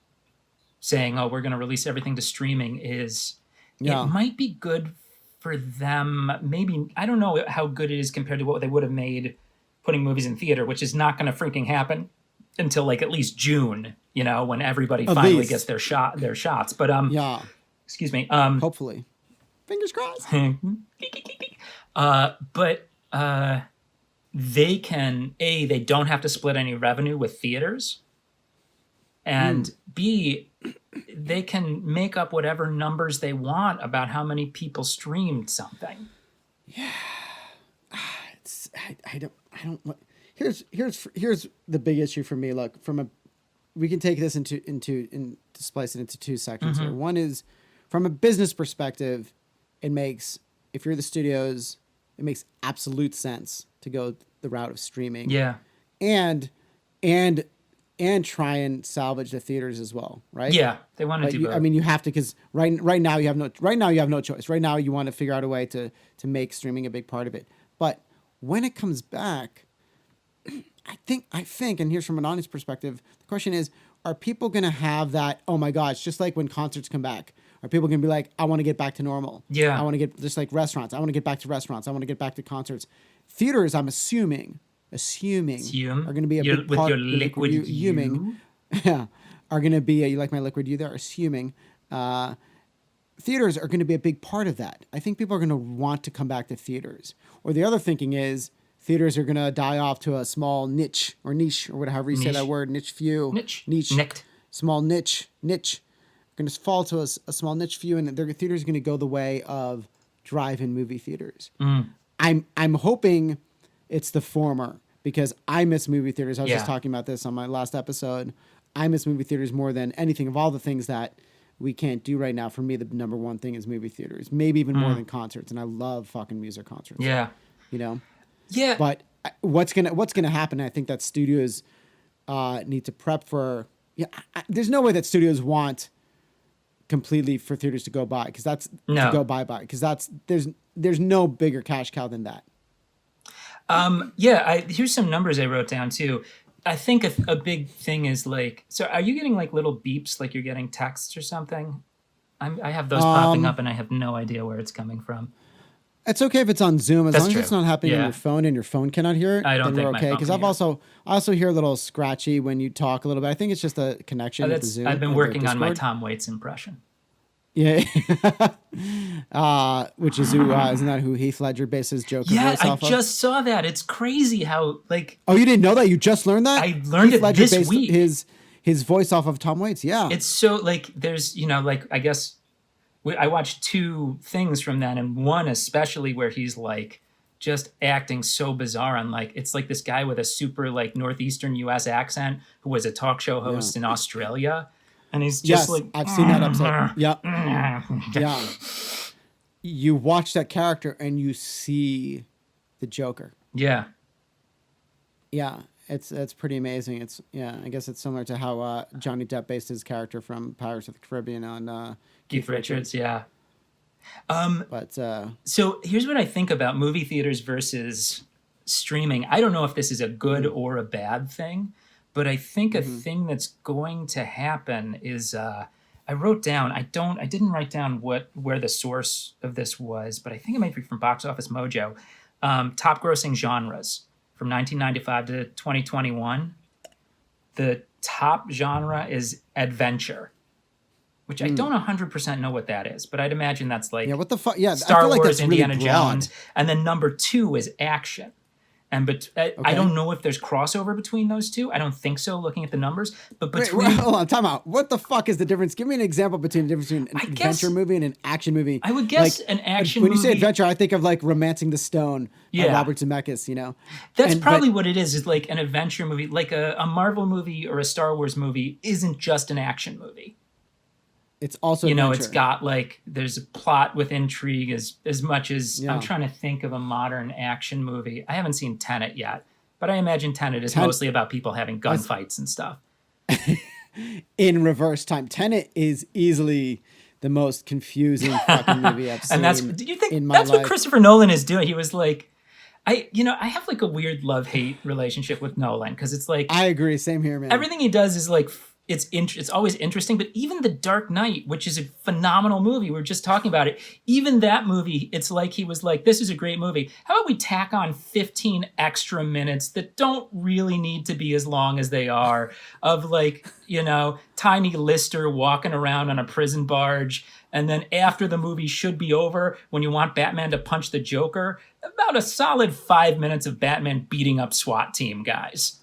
saying, "Oh, we're going to release everything to streaming," is it might be good for them. Maybe I don't know how good it is compared to what they would have made putting movies in theater, which is not going to freaking happen until like at least June, when everybody finally gets their shots. But excuse me. Hopefully, fingers crossed. But they can they don't have to split any revenue with theaters, and B, they can make up whatever numbers they want about how many people streamed something. Yeah. I don't. Here's the big issue for me. Look, we can take this into splice it into two sections here. One is from a business perspective, if you're the studios, it makes absolute sense to go the route of streaming. Yeah. And and try and salvage the theaters as well, right? Yeah, they want to do both. I mean, you have to, because right now you have no choice. Right now you want to figure out a way to make streaming a big part of it. But when it comes back, I think, and here's from an honest perspective, the question is, are people going to have that, oh my gosh, just like when concerts come back, are people going to be like, I want to get back to normal? Yeah. I want to get, just like restaurants, I want to get back to restaurants. I want to get back to concerts. Theaters, I'm assuming are going to be a big with part. your liquid you? Yeah, are going to be, you like my liquid you there? Assuming. Theaters are going to be a big part of that. I think people are going to want to come back to theaters. Or the other thinking is, theaters are going to die off to a small niche or whatever you say that word, niche, small niche, going to fall to a small niche few, and their theaters are going to go the way of drive-in movie theaters. I'm hoping it's the former, because I miss movie theaters. I was just talking about this on my last episode. I miss movie theaters more than anything. Of all the things that we can't do right now, for me, the number one thing is movie theaters, maybe even more than concerts. And I love fucking music concerts. Yeah. You know? Yeah. But what's gonna happen? I think that studios need to prep for. Yeah, there's no way that studios want completely for theaters to go by, because that's no. to go bye, because there's no bigger cash cow than that. Here's some numbers I wrote down too. I think a big thing is like, so are you getting like little beeps, like you're getting texts or something? I have those popping up, and I have no idea where it's coming from. It's okay if it's on Zoom, as That's long as true. it's not happening on your phone and your phone cannot hear it. I don't then think we're okay. Because I also hear a little scratchy when you talk a little bit. I think it's just a connection with the Zoom. I've been working on my Tom Waits impression. Yeah, which is who isn't that who Heath Ledger bases Joker voice off of? I just saw that. It's crazy how like. Oh, you didn't know that? You just learned that? I learned Heath it this based week. His voice off of Tom Waits. Yeah, it's so like there's like I guess. I watched two things from that, and one especially where he's like just acting so bizarre on like, it's like this guy with a super like northeastern US accent who was a talk show host in Australia, and he's just like, I've seen that episode. Yeah. You watch that character and you see the Joker. Yeah, it's pretty amazing. I guess it's similar to how Johnny Depp based his character from Pirates of the Caribbean on Keith Richards. Yeah. So here's what I think about movie theaters versus streaming. I don't know if this is a good or a bad thing, but I think a thing that's going to happen is I wrote down. I didn't write down where the source of this was, but I think it might be from Box Office Mojo. Top grossing genres from 1995 to 2021. The top genre is adventure, which I don't 100% know what that is, but I'd imagine that's like what the fuck? Yeah, Star I feel Wars, like that's Indiana really broad. Jones, and then number 2 is action. I don't know if there's crossover between those two. I don't think so, looking at the numbers. But between hold on, time out. What the fuck is the difference? Give me an example between the difference between an adventure movie and an action movie. I would guess an action when movie. When you say adventure, I think of like Romancing the Stone by Robert Zemeckis, That's probably what it is like an adventure movie. Like a Marvel movie or a Star Wars movie isn't just an action movie. It's also adventure. It's got like there's a plot with intrigue as much as I'm trying to think of a modern action movie. I haven't seen Tenet yet, but I imagine Tenet is mostly about people having gunfights and stuff. In reverse time, Tenet is easily the most confusing fucking movie I've seen. And do you think in my that's life. what Christopher Nolan is doing? He was like, I have like a weird love-hate relationship with Nolan, because it's like I agree, same here, man. Everything he does is like it's always interesting, but even The Dark Knight, which is a phenomenal movie, we were just talking about it, even that movie, it's like he was like, this is a great movie. How about we tack on 15 extra minutes that don't really need to be as long as they are, of like, tiny Lister walking around on a prison barge, and then after the movie should be over, when you want Batman to punch the Joker, about a solid 5 minutes of Batman beating up SWAT team guys.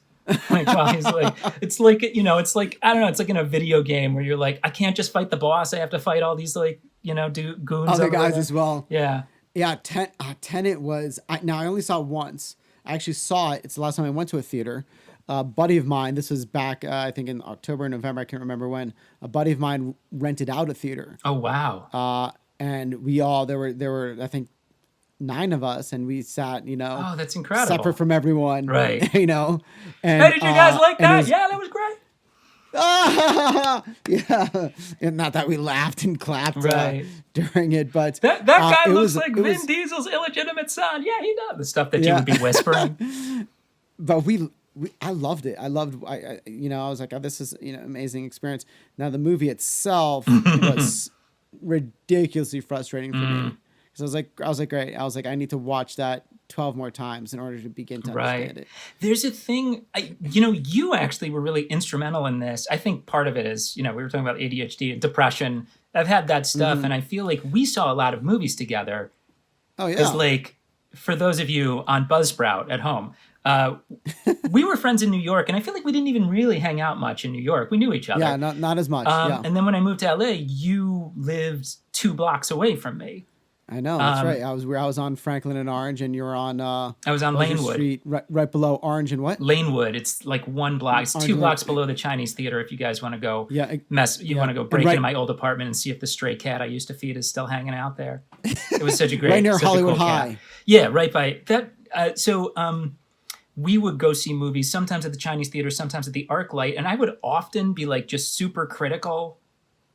Like, while he's like, it's like, it's like, I don't know, it's like in a video game where you're like, I can't just fight the boss, I have to fight all these like, goons. Other guys as well. Yeah. Yeah, Tenet was, I only saw it once. I actually saw it. It's the last time I went to a theater. A buddy of mine, this was back, I think in October, November, I can't remember when, a buddy of mine rented out a theater. Oh, wow. And we all, there were, I think, 9 of us, and we sat, Oh, that's incredible. separate from everyone, Right. And hey, did you guys like that? Yeah, that was great. Yeah, and not that we laughed and clapped during it, but that guy looks like Vin Diesel's illegitimate son. Yeah, he does the stuff that you would be whispering. But I loved it. I was like, oh, this is amazing experience. Now the movie itself was ridiculously frustrating for me because I was like, great. I was like, I need to watch that 12 more times in order to begin to understand it. There's a thing, you actually were really instrumental in this. I think part of it is, we were talking about ADHD and depression. I've had that stuff, and I feel like we saw a lot of movies together. Oh, yeah. Because, like, for those of you on Buzzsprout at home, we were friends in New York, and I feel like we didn't even really hang out much in New York. We knew each other. Yeah, not as much. And then when I moved to LA, you lived 2 blocks away from me. I know, that's right. I was on Franklin and Orange, and you were on. I was on Lanewood, Street, right below Orange and what? Lanewood. It's like 1 block. It's 2 blocks below the Chinese Theater. If you guys want to go, want to go break into my old apartment and see if the stray cat I used to feed is still hanging out there. It was such a great, right near Hollywood cool High. Cat. Yeah, right by that. We would go see movies sometimes at the Chinese Theater, sometimes at the ArcLight, and I would often be like just super critical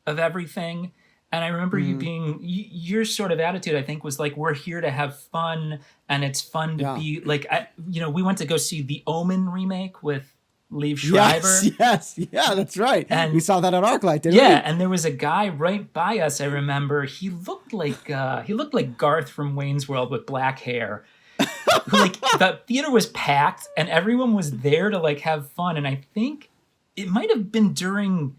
of everything. And I remember you being, your sort of attitude, I think, was like, we're here to have fun, and it's fun to be like, we went to go see the Omen remake with Liev Schreiber. Yes, yeah, that's right. And we saw that at ArcLight, didn't we? Yeah, and there was a guy right by us. I remember he looked like Garth from Wayne's World with black hair. Who, like, the theater was packed, and everyone was there to like have fun. And I think it might have been during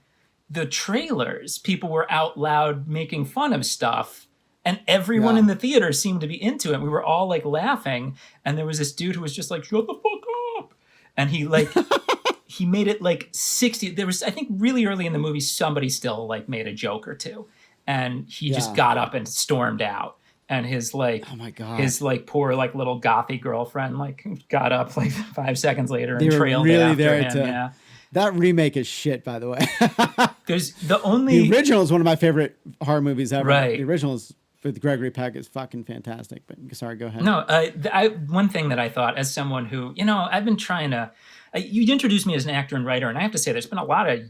the trailers, people were out loud making fun of stuff, and everyone in the theater seemed to be into it. We were all like laughing, and there was this dude who was just like, shut the fuck up. And he like, he made it like 60. There was, I think really early in the movie, somebody still like made a joke or two, and he just got up and stormed out. And his like, oh my God, his like poor like little gothy girlfriend like got up like 5 seconds later and they trailed really after him. That remake is shit, by the way. There's the original is one of my favorite horror movies ever. Right. The original is with Gregory Peck is fucking fantastic. But sorry, go ahead. No, one thing that I thought, as someone who, I've been trying to, you introduced me as an actor and writer, and I have to say there's been a lot of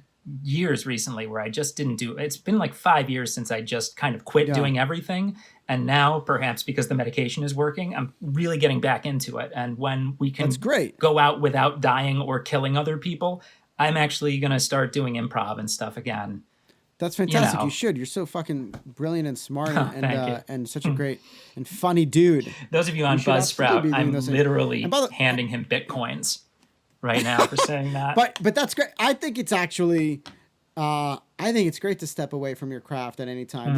years recently where I just didn't do, it's been like 5 years since I just kind of quit doing everything. And now, perhaps because the medication is working, I'm really getting back into it. And when we can go out without dying or killing other people, I'm actually going to start doing improv and stuff again. That's fantastic. You should. You're so fucking brilliant and smart and such a great and funny dude. Those of you on Buzzsprout, I'm literally handing him Bitcoins right now for saying that. But that's great. I think it's actually, I think it's great to step away from your craft at any time.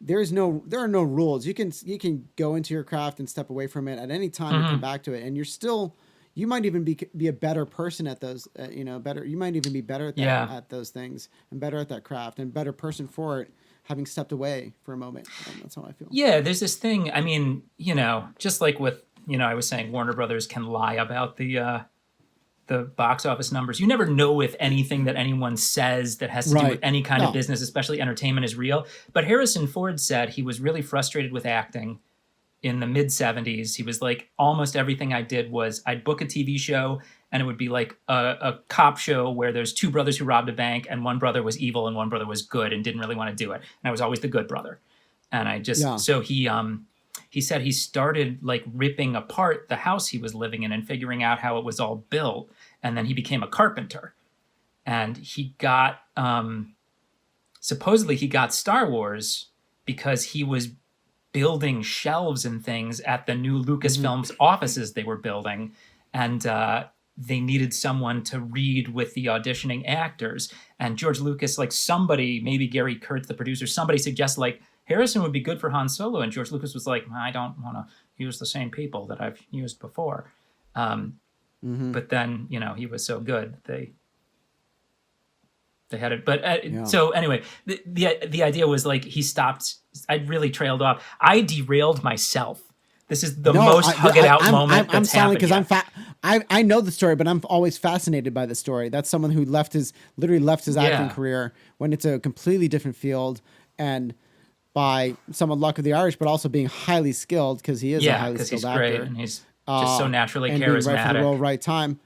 There are no rules. You can go into your craft and step away from it at any time and come back to it, and you might even be a better person at those, you might even be better at that, at those things, and better at that craft, and better person for it, having stepped away for a moment. That's how I feel. Yeah, there's this thing. I mean, just like with, I was saying Warner Brothers can lie about the box office numbers. You never know if anything that anyone says that has to do with any kind of business, especially entertainment, is real. But Harrison Ford said he was really frustrated with acting in the mid-70s. He was like, almost everything I did was I'd book a TV show, and it would be like a cop show where there's 2 brothers who robbed a bank, and one brother was evil and one brother was good and didn't really want to do it. And I was always the good brother. And I just, so he said he started like ripping apart the house he was living in and figuring out how it was all built. And then he became a carpenter, and he got, supposedly he got Star Wars because he was building shelves and things at the new Lucasfilm's offices they were building. And they needed someone to read with the auditioning actors. And George Lucas, like somebody, maybe Gary Kurtz, the producer, somebody suggested like Harrison would be good for Han Solo. And George Lucas was like, I don't want to use the same people that I've used before. But then, he was so good, they had it. But so anyway, the idea was like he stopped. I really trailed off. I derailed myself. This is the most hug it out moment that's happened. Because I know the story, but I'm always fascinated by the story. That's someone who literally left his acting career when it's a completely different field, and by somewhat luck of the Irish, but also being highly skilled because he is a highly because skilled he's actor. great and he's just so naturally and charismatic. being right for the role, right time.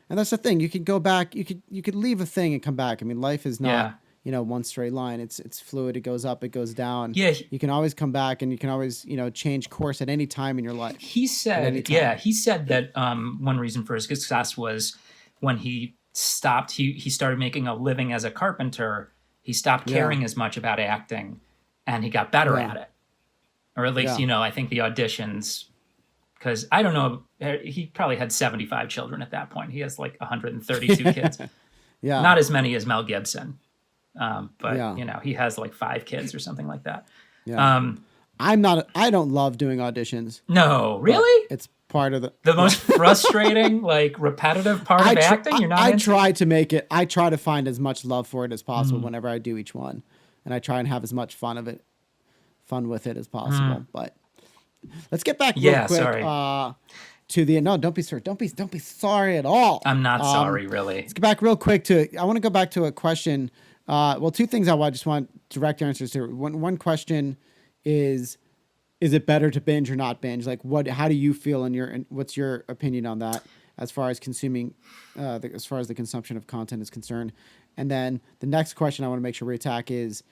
And that's the thing. You could go back. You could leave a thing and come back. I mean, life is not one straight line. It's fluid. It goes up. It goes down. Yeah, you can always come back, and you can always change course at any time in your life. He said that one reason for his success was when he stopped. He started making a living as a carpenter. He stopped caring as much about acting, and he got better at it. Or at least, I think the auditions, because I don't know, he probably had 75 children at that point. He has like 132 kids. Not as many as Mel Gibson. But, he has like 5 kids or something like that. Yeah. I don't love doing auditions. No, really? It's part of the most frustrating, like repetitive part of acting. You're not. I try to make it. I try to find as much love for it as possible whenever I do each one, and I try and have as much fun with it as possible. But let's get back real quick. Sorry. To the no. Don't be sorry. Don't be sorry at all. I'm not sorry, really. Let's get back real quick to. I want to go back to a question. Well, 2 things I just want direct answers to. One question is it better to binge or not binge? Like, how do you feel and what's your opinion on that as far as consuming, as far as the consumption of content is concerned? And then the next question I want to make sure we attack is,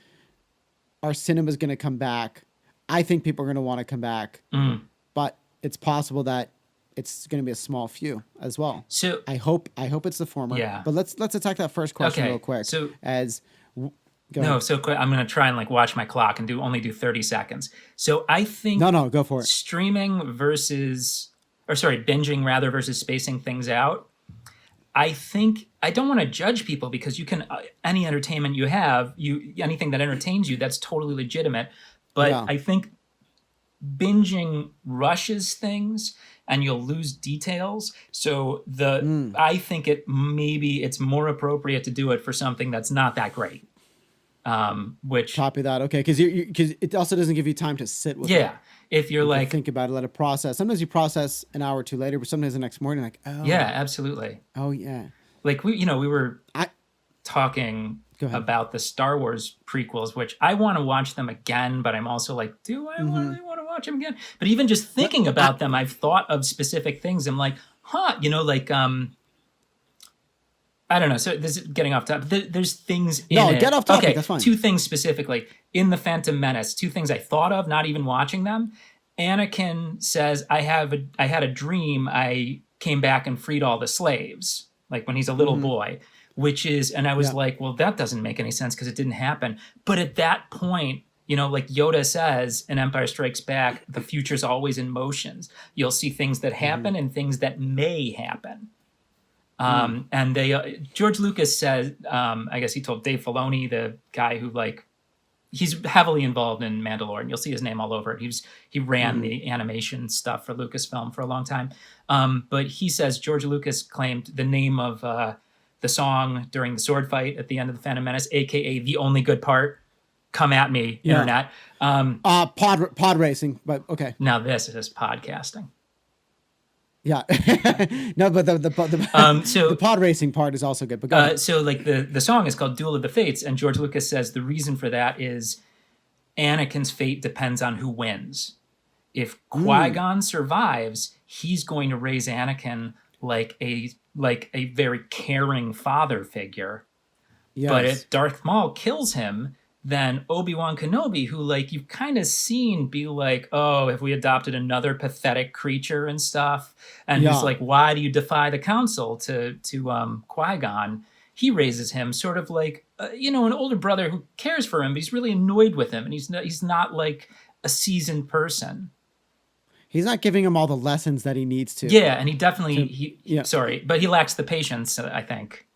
are cinemas going to come back? I think people are going to want to come back, but it's possible that it's going to be a small few as well. So I hope it's the former. Yeah. But let's attack that first question real quick. So so quick. I'm going to try and like watch my clock and only do 30 seconds. So I think go for it. Binging rather versus spacing things out. I think I don't want to judge people because you can any entertainment you have, anything that entertains you, that's totally legitimate. But I think binging rushes things and you'll lose details. So I think it's more appropriate to do it for something that's not that great. Which copy that. Okay. Because it also doesn't give you time to sit with it. Yeah. If you're like, think about it, let it process. Sometimes you process an hour or 2 later, but sometimes the next morning, like, oh. Yeah, absolutely. Oh, yeah. Like we were talking about the Star Wars prequels, which I want to watch them again, but I'm also like, do I really want to watch them again? But even just thinking about them, I've thought of specific things. I'm like, I don't know. So this is getting off topic. There's things in it. No, get off topic. Okay, that's fine. 2 things specifically. In The Phantom Menace, 2 things I thought of, not even watching them. Anakin says, I had a dream. I came back and freed all the slaves, like when he's a little boy, and I was like, well, that doesn't make any sense because it didn't happen. But at that point, like Yoda says in Empire Strikes Back, the future's always in motions. You'll see things that happen and things that may happen. And George Lucas says, I guess he told Dave Filoni, the guy who he's heavily involved in Mandalorian. You'll see his name all over it. He ran the animation stuff for Lucasfilm for a long time. But he says George Lucas claimed the name of the song during the sword fight at the end of The Phantom Menace, aka the only good part. Come at me, internet. Pod racing, but okay. Now this is podcasting. Yeah, no, but the pod racing part is also good. But go ahead. So like the song is called "Duel of the Fates," and George Lucas says the reason for that is Anakin's fate depends on who wins. If Qui-Gon survives, he's going to raise Anakin like a very caring father figure. Yes. But if Darth Maul kills him, then Obi-Wan Kenobi, who you've kind of seen be like, oh, if we adopted another pathetic creature and stuff, and he's like, why do you defy the council to Qui-Gon? He raises him sort of like, an older brother who cares for him, but he's really annoyed with him, and he's not like a seasoned person. He's not giving him all the lessons that he needs to. Yeah, and he definitely, but he lacks the patience, I think.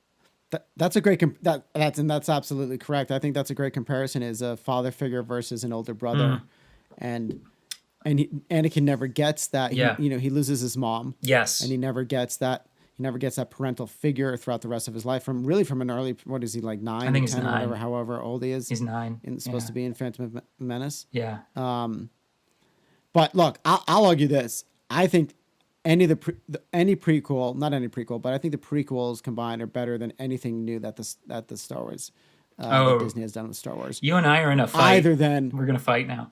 That's a great that's absolutely correct. I think that's a great comparison, is a father figure versus an older brother, and Anakin never gets that. He loses his mom. Yes, and he never gets that. He never gets that parental figure throughout the rest of his life. From an early, what is he, like 9? I think he's 10, 9. Whatever, however old he is. He's 9. Supposed to be in Phantom Menace. Yeah. But look, I'll argue this. I think any prequel, not any prequel, but I think the prequels combined are better than anything new that the Star Wars that Disney has done with Star Wars. You and I are in a fight. Either then, we're gonna fight now.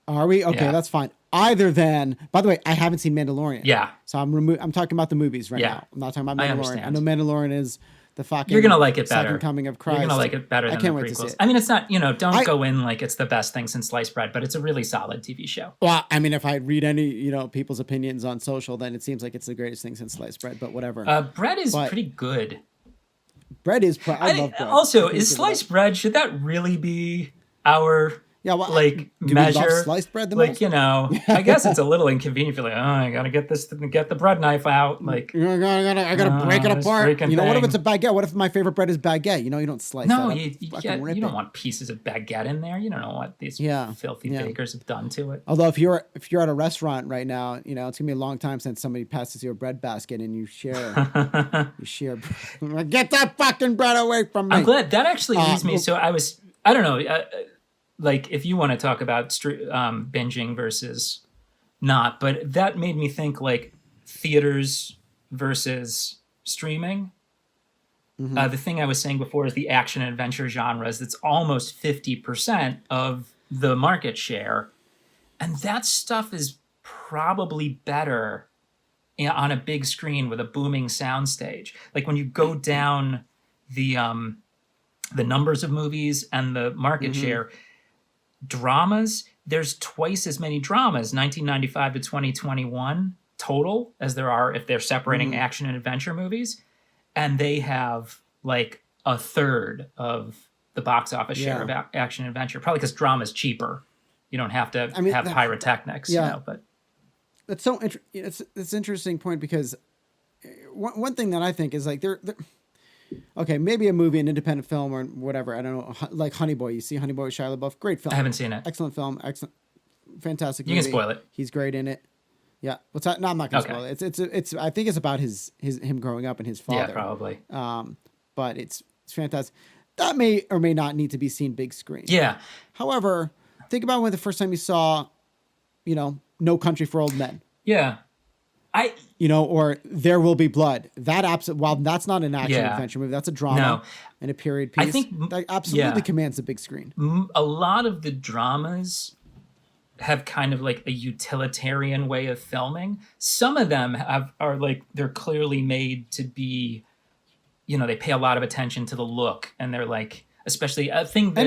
Are we? Okay, that's fine. Either then, by the way, I haven't seen Mandalorian. Yeah. So I'm talking about the movies right now. I'm not talking about Mandalorian. I know Mandalorian is the fucking You're gonna like it better. Second coming of Christ. You're gonna like it better than the prequels. I mean, it's not, don't go in like it's the best thing since sliced bread, but it's a really solid TV show. Well, I mean, if I read any, people's opinions on social, then it seems like it's the greatest thing since sliced bread, but whatever. Bread is pretty good. Bread is, I love bread. Also, is sliced bread, should that really be our... Yeah, well, measure. We love sliced bread the most? I guess it's a little inconvenient. You're like, I gotta get the bread knife out. Like, I gotta break it apart. What if it's a baguette? What if my favorite bread is baguette? You don't slice that up. You don't want pieces of baguette in there. You don't know what these filthy bakers have done to it. Although if you're at a restaurant right now, it's gonna be a long time since somebody passes you a bread basket and you share. Get that fucking bread away from me. I'm glad that actually leads me. So I don't know. Like if you want to talk about binging versus not, but that made me think like theaters versus streaming. Mm-hmm. The thing I was saying before is the action and adventure genres. That's almost 50% of the market share. And that stuff is probably better on a big screen with a booming soundstage. Like when you go down the numbers of movies and the market share, dramas, there's twice as many dramas 1995 to 2021 total as there are if they're separating action and adventure movies, and they have like a third of the box office share of action and adventure, probably because drama is cheaper. You don't have to have pyrotechnics, but that's so it's an interesting point, because one thing that I think is like they're okay, maybe a movie, an independent film or whatever. I don't know, like Honey Boy. You see Honey Boy with Shia LaBeouf? Great film. I haven't seen it. Excellent film. Excellent, fantastic movie. You can spoil it. He's great in it. Yeah. What's that? No, I'm not gonna spoil it. It's. I think it's about him growing up and his father. Yeah, probably. But it's fantastic. That may or may not need to be seen big screen. Yeah. However, think about when the first time you saw, No Country for Old Men. Yeah. Or There Will Be Blood. While that's not an action adventure movie, that's a drama and a period piece. I think that absolutely commands the big screen. A lot of the dramas have kind of like a utilitarian way of filming. Some of them are like they're clearly made to be, they pay a lot of attention to the look, and they're like, especially a thing that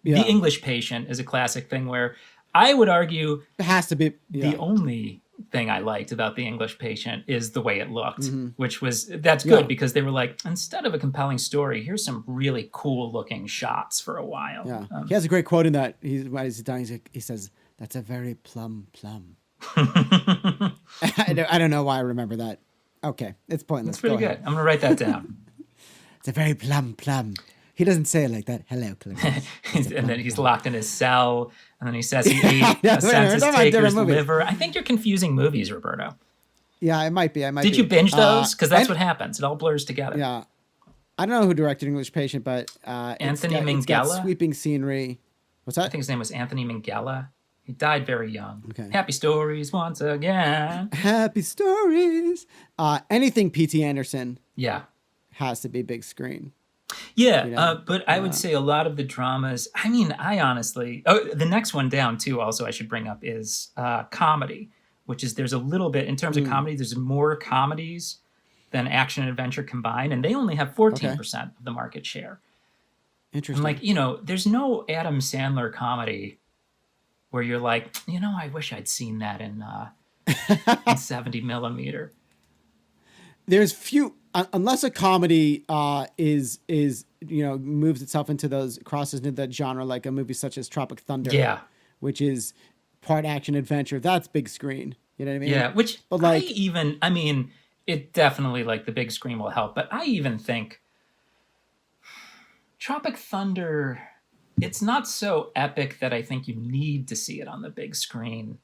The English Patient is a classic thing where I would argue it has to be the only thing I liked about The English Patient is the way it looked, that's good because they were like, instead of a compelling story, here's some really cool looking shots for a while. Yeah. He has a great quote in that. When he's dying, he says, "That's a very plum." I don't know why I remember that. Okay. It's pointless. That's pretty good. I'm going to write that down. It's a very plum. He doesn't say it like that. Hello, Clarice. And then he's locked in his cell, and then he says he ate a census taker's liver. I think you're confusing movies, Roberto. Yeah, it might be. Did you binge those? Because that's what happens. It all blurs together. Yeah. I don't know who directed English Patient, but Anthony Minghella. It's got sweeping scenery. What's that? I think his name was Anthony Minghella. He died very young. Okay. Happy stories once again. Happy stories. Anything P.T. Anderson. Yeah. Has to be big screen. Yeah, but I would say a lot of the dramas, I honestly, the next one down too, also I should bring up is comedy, which is there's a little bit, in terms of comedy, there's more comedies than action and adventure combined, and they only have 14% of the market share. Interesting. And there's no Adam Sandler comedy where you're like, I wish I'd seen that in 70 millimeter. There's few... Unless a comedy is moves itself into crosses into that genre, like a movie such as Tropic Thunder, which is part action adventure, that's big screen. You know what I mean? Yeah, it definitely like the big screen will help, but I even think Tropic Thunder, it's not so epic that I think you need to see it on the big screen.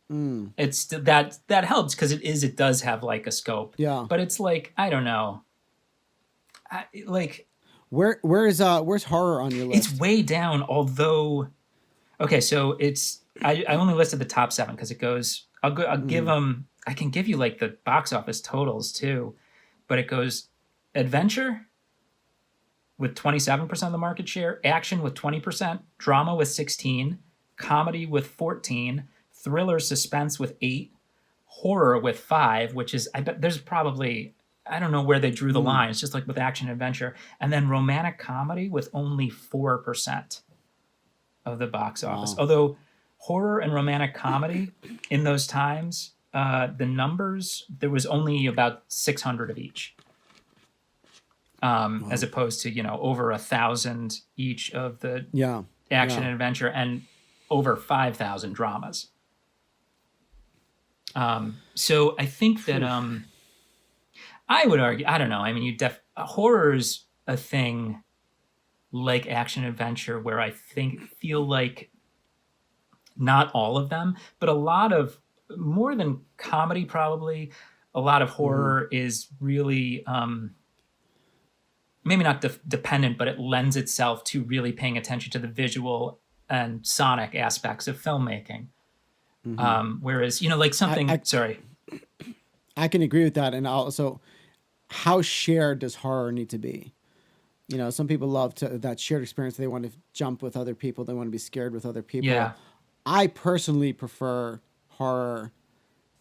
It's that helps because it does have like a scope. Yeah, but it's like I don't know. Where's horror on your list? It's way down, although so it's I only listed the top 7 because it goes I'll give them, I can give you like the box office totals too, but it goes adventure, with 27% of the market share, action with 20%, drama with 16%, comedy with 14%, thriller suspense with 8%, horror with 5%, which is, I bet there's probably, I don't know where they drew the line. It's just like with action adventure. And then romantic comedy with only 4% of the box office. Wow. Although horror and romantic comedy in those times, the numbers, there was only about 600 of each. As opposed to, over 1,000 each of the action and adventure and over 5,000 dramas. So I think that I would argue, I don't know. I mean, horror's a thing like action adventure where I feel like not all of them, but a lot of, more than comedy probably, a lot of horror is really maybe not dependent, but it lends itself to really paying attention to the visual and sonic aspects of filmmaking. Whereas, like something, sorry. I can agree with that. And also, how shared does horror need to be? Some people love that shared experience. They want to jump with other people. They want to be scared with other people. Yeah. I personally prefer horror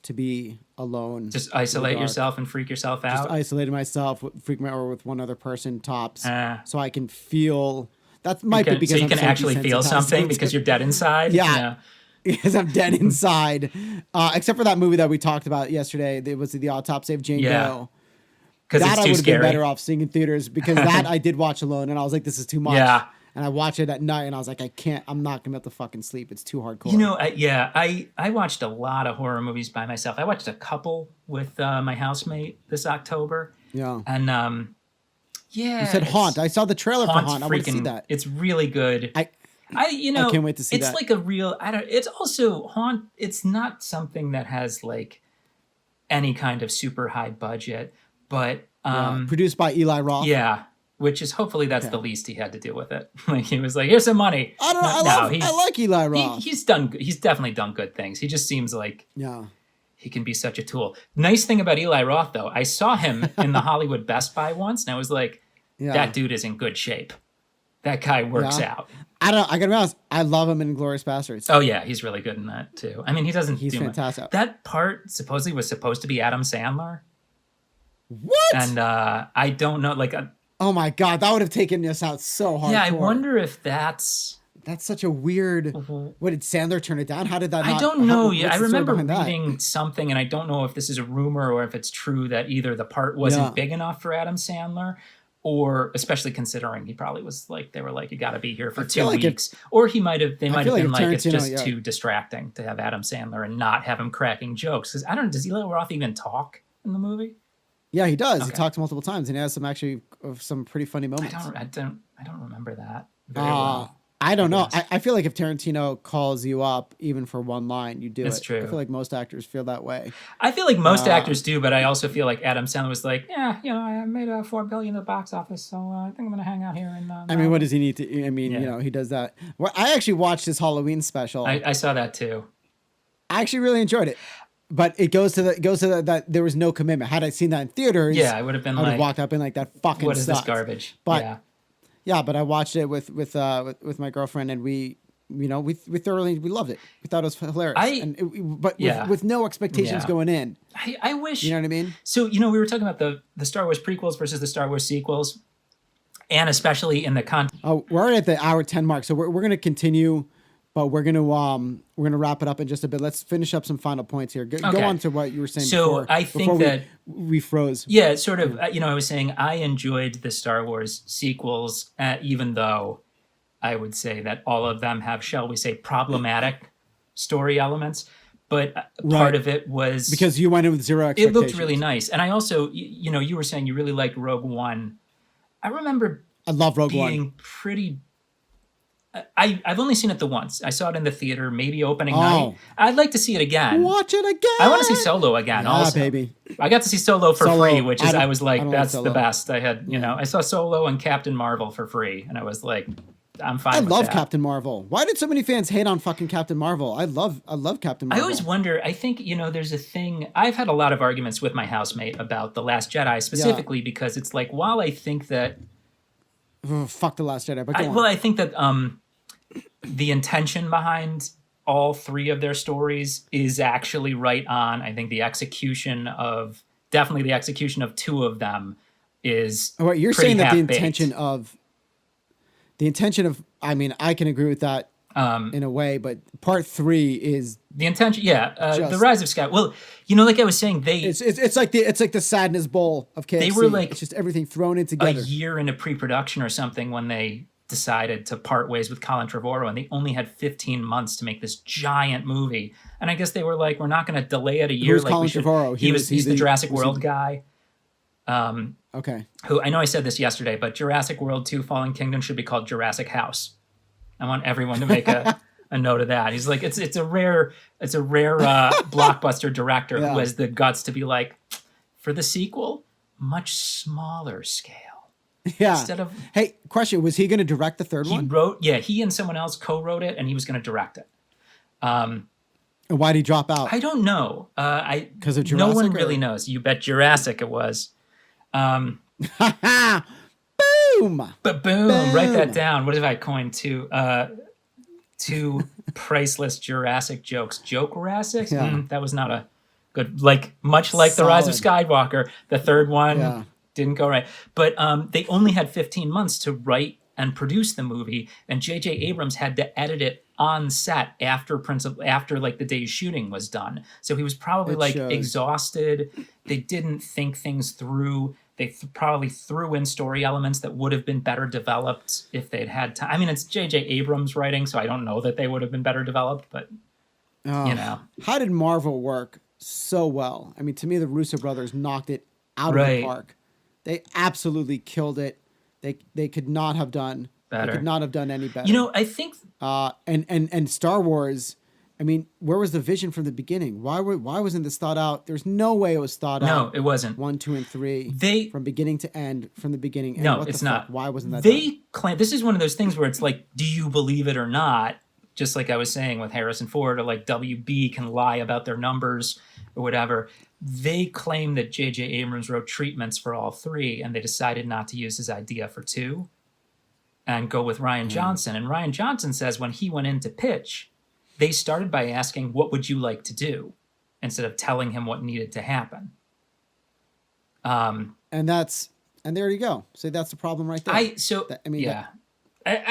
to be alone. Just isolate yourself and freak yourself out. Just isolating myself, freak me out, or with one other person tops, so I can feel. That might be because you can actually feel something because you're dead inside. Yeah. Because I'm dead inside. Except for that movie that we talked about yesterday. It was The Autopsy of Jane Doe. Because that it's too I would have been scary. better off seeing in theaters, because that I did watch alone and I was like, this is too much. Yeah. And I watched it at night and I was like, I'm not gonna be able to fucking sleep. It's too hardcore. I watched a lot of horror movies by myself. I watched a couple with my housemate this October. Yeah. And you said Haunt. I saw the trailer for Haunt. I want to see that. It's really good. I can't wait to see that. It's like a real, it's also Haunt. It's not something that has like any kind of super high budget, but produced by Eli Roth. Yeah. Which is hopefully that's the least he had to deal with it. Like he was like, here's some money. I like Eli Roth. He's definitely done good things. He just seems like he can be such a tool. Nice thing about Eli Roth though, I saw him in the Hollywood Best Buy once and I was like, that dude is in good shape. That guy works out. I gotta be honest, I love him in Inglourious Bastards. Oh yeah, he's really good in that too. I mean, he's fantastic. That part supposedly was supposed to be Adam Sandler. What? And I don't know, like oh my God, that would have taken us out so hard. Yeah, I wonder if that's such a weird. What, did Sandler turn it down? How did that? I don't know. I remember reading something, and I don't know if this is a rumor or if it's true that either the part wasn't big enough for Adam Sandler, or especially considering he probably was like, they were like, you got to be here for 2 weeks, or they might have been like, it's just too distracting to have Adam Sandler and not have him cracking jokes. Because I don't know, does Eli Roth even talk in the movie? Yeah, he does. Okay. He talks multiple times, and he has some pretty funny moments. I don't remember that very well. I don't know. I feel like if Tarantino calls you up, even for one line, you do it. That's true. I feel like most actors feel that way. I feel like most actors do, but I also feel like Adam Sandler was like, I made $4 billion at the box office, so I think I'm going to hang out here. And what does he need to? I mean, he does that. Well, I actually watched his Halloween special. I saw that too. I actually really enjoyed it. But it goes to that there was no commitment. Had I seen that in theaters, I would have been like, walked up and like, that fucking what is sucks. This garbage? But but I watched it with my girlfriend, and we thoroughly loved it. We thought it was hilarious. With no expectations going in. I wish, you know what I mean. So we were talking about the Star Wars prequels versus the Star Wars sequels, and especially in the content. Oh, we're already at the hour 10 mark, so we're gonna continue. But we're gonna wrap it up in just a bit. Let's finish up some final points here. Go on to what you were saying. So before, I think that we froze. Yeah, sort of. I was saying I enjoyed the Star Wars sequels, even though I would say that all of them have, shall we say, problematic story elements. But part of it was because you went in with zero expectations. It looked really nice, and I also, you were saying you really liked Rogue One. I remember I love Rogue being One. Pretty. I've only seen it the once. I saw it in the theater, maybe opening night. I'd like to see it again. Watch it again. I want to see Solo again. Also, baby. I got to see Solo for free, which is I was like, that's the Solo. best. I had, I saw Solo and Captain Marvel for free, and I was like, I'm fine. I with love that. Captain Marvel. Why did so many fans hate on fucking Captain Marvel? I love Captain Marvel. I always wonder. I think there's a thing. I've had a lot of arguments with my housemate about The Last Jedi specifically because it's like, while I think that Fuck The Last Jedi, but go on. Well, I think that the intention behind all three of their stories is actually right on. I think definitely the execution of two of them is All right, you're pretty saying that the half-baked. intention of, I mean, I can agree with that in a way, but part 3 is the intention. Yeah, the Rise of Sky. Well, like I was saying, it's like the sadness bowl of KFC. They were like it's just everything thrown in together. A year into pre-production or something when they decided to part ways with Colin Trevorrow, and they only had 15 months to make this giant movie. And I guess they were like, we're not going to delay it a year. Who's Colin Trevorrow? He's the Jurassic World guy. Okay. Who, I know I said this yesterday, but Jurassic World 2 Fallen Kingdom should be called Jurassic House. I want everyone to make a note of that. He's like, it's a rare blockbuster director who has the guts to be like, for the sequel, much smaller scale. Yeah. Instead of, hey, question: was he going to direct the third one? He and someone else co-wrote it, and he was going to direct it. And why did he drop out? I don't know. Because of Jurassic. No one really knows. You bet Jurassic it was. Boom! But boom! Write that down. What have I coined two priceless Jurassic jokes? Joke-rassic? Yeah. That was not a good. Much like The Rise of Skywalker, the third one didn't go right. But they only had 15 months to write and produce the movie, and J.J. Abrams had to edit it on set after the day's shooting was done. So he was probably exhausted. They didn't think things through. They probably threw in story elements that would have been better developed if they'd had time. I mean, it's J.J. Abrams writing, so I don't know that they would have been better developed, but How did Marvel work so well? I mean, to me, the Russo brothers knocked it out of the park. They absolutely killed it. They could not have done better. They could not have done any better. I think and Star Wars. I mean, where was the vision from the beginning? Why wasn't this thought out? There's no way it was thought out. No, it wasn't. 1, 2, and 3. From beginning to end, from the beginning. No, it's not. Why wasn't that? They claim this is one of those things where it's like, do you believe it or not? Just like I was saying with Harrison Ford, or like WB can lie about their numbers or whatever. They claim that J.J. Abrams wrote treatments for all 3, and they decided not to use his idea for 2 and go with Rian Johnson. And Rian Johnson says when he went in to pitch, they started by asking, what would you like to do? Instead of telling him what needed to happen. And there you go. So that's the problem right there. I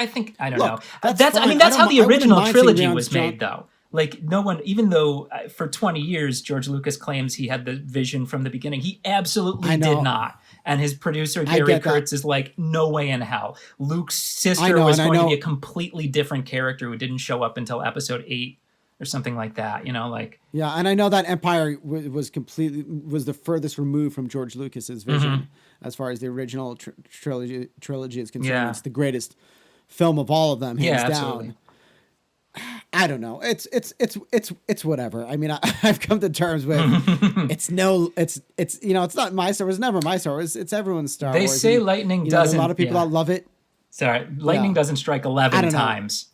think, I don't know. That's that's how the original trilogy was made, though. Like, no one, even though for 20 years, George Lucas claims he had the vision from the beginning, he absolutely did not. And his producer, Gary Kurtz, is like, no way in hell. Luke's sister was going to be a completely different character who didn't show up until episode 8 or something like that, Yeah, and I know that Empire was the furthest removed from George Lucas's vision as far as the original trilogy is concerned. Yeah. It's the greatest film of all of them, hands down. Absolutely. I don't know. It's whatever. I mean, I've come to terms with it's not my Star Wars. It's never my Star Wars. It's everyone's Star Wars. They say lightning doesn't. A lot of people that love it. Sorry, lightning doesn't strike 11 times.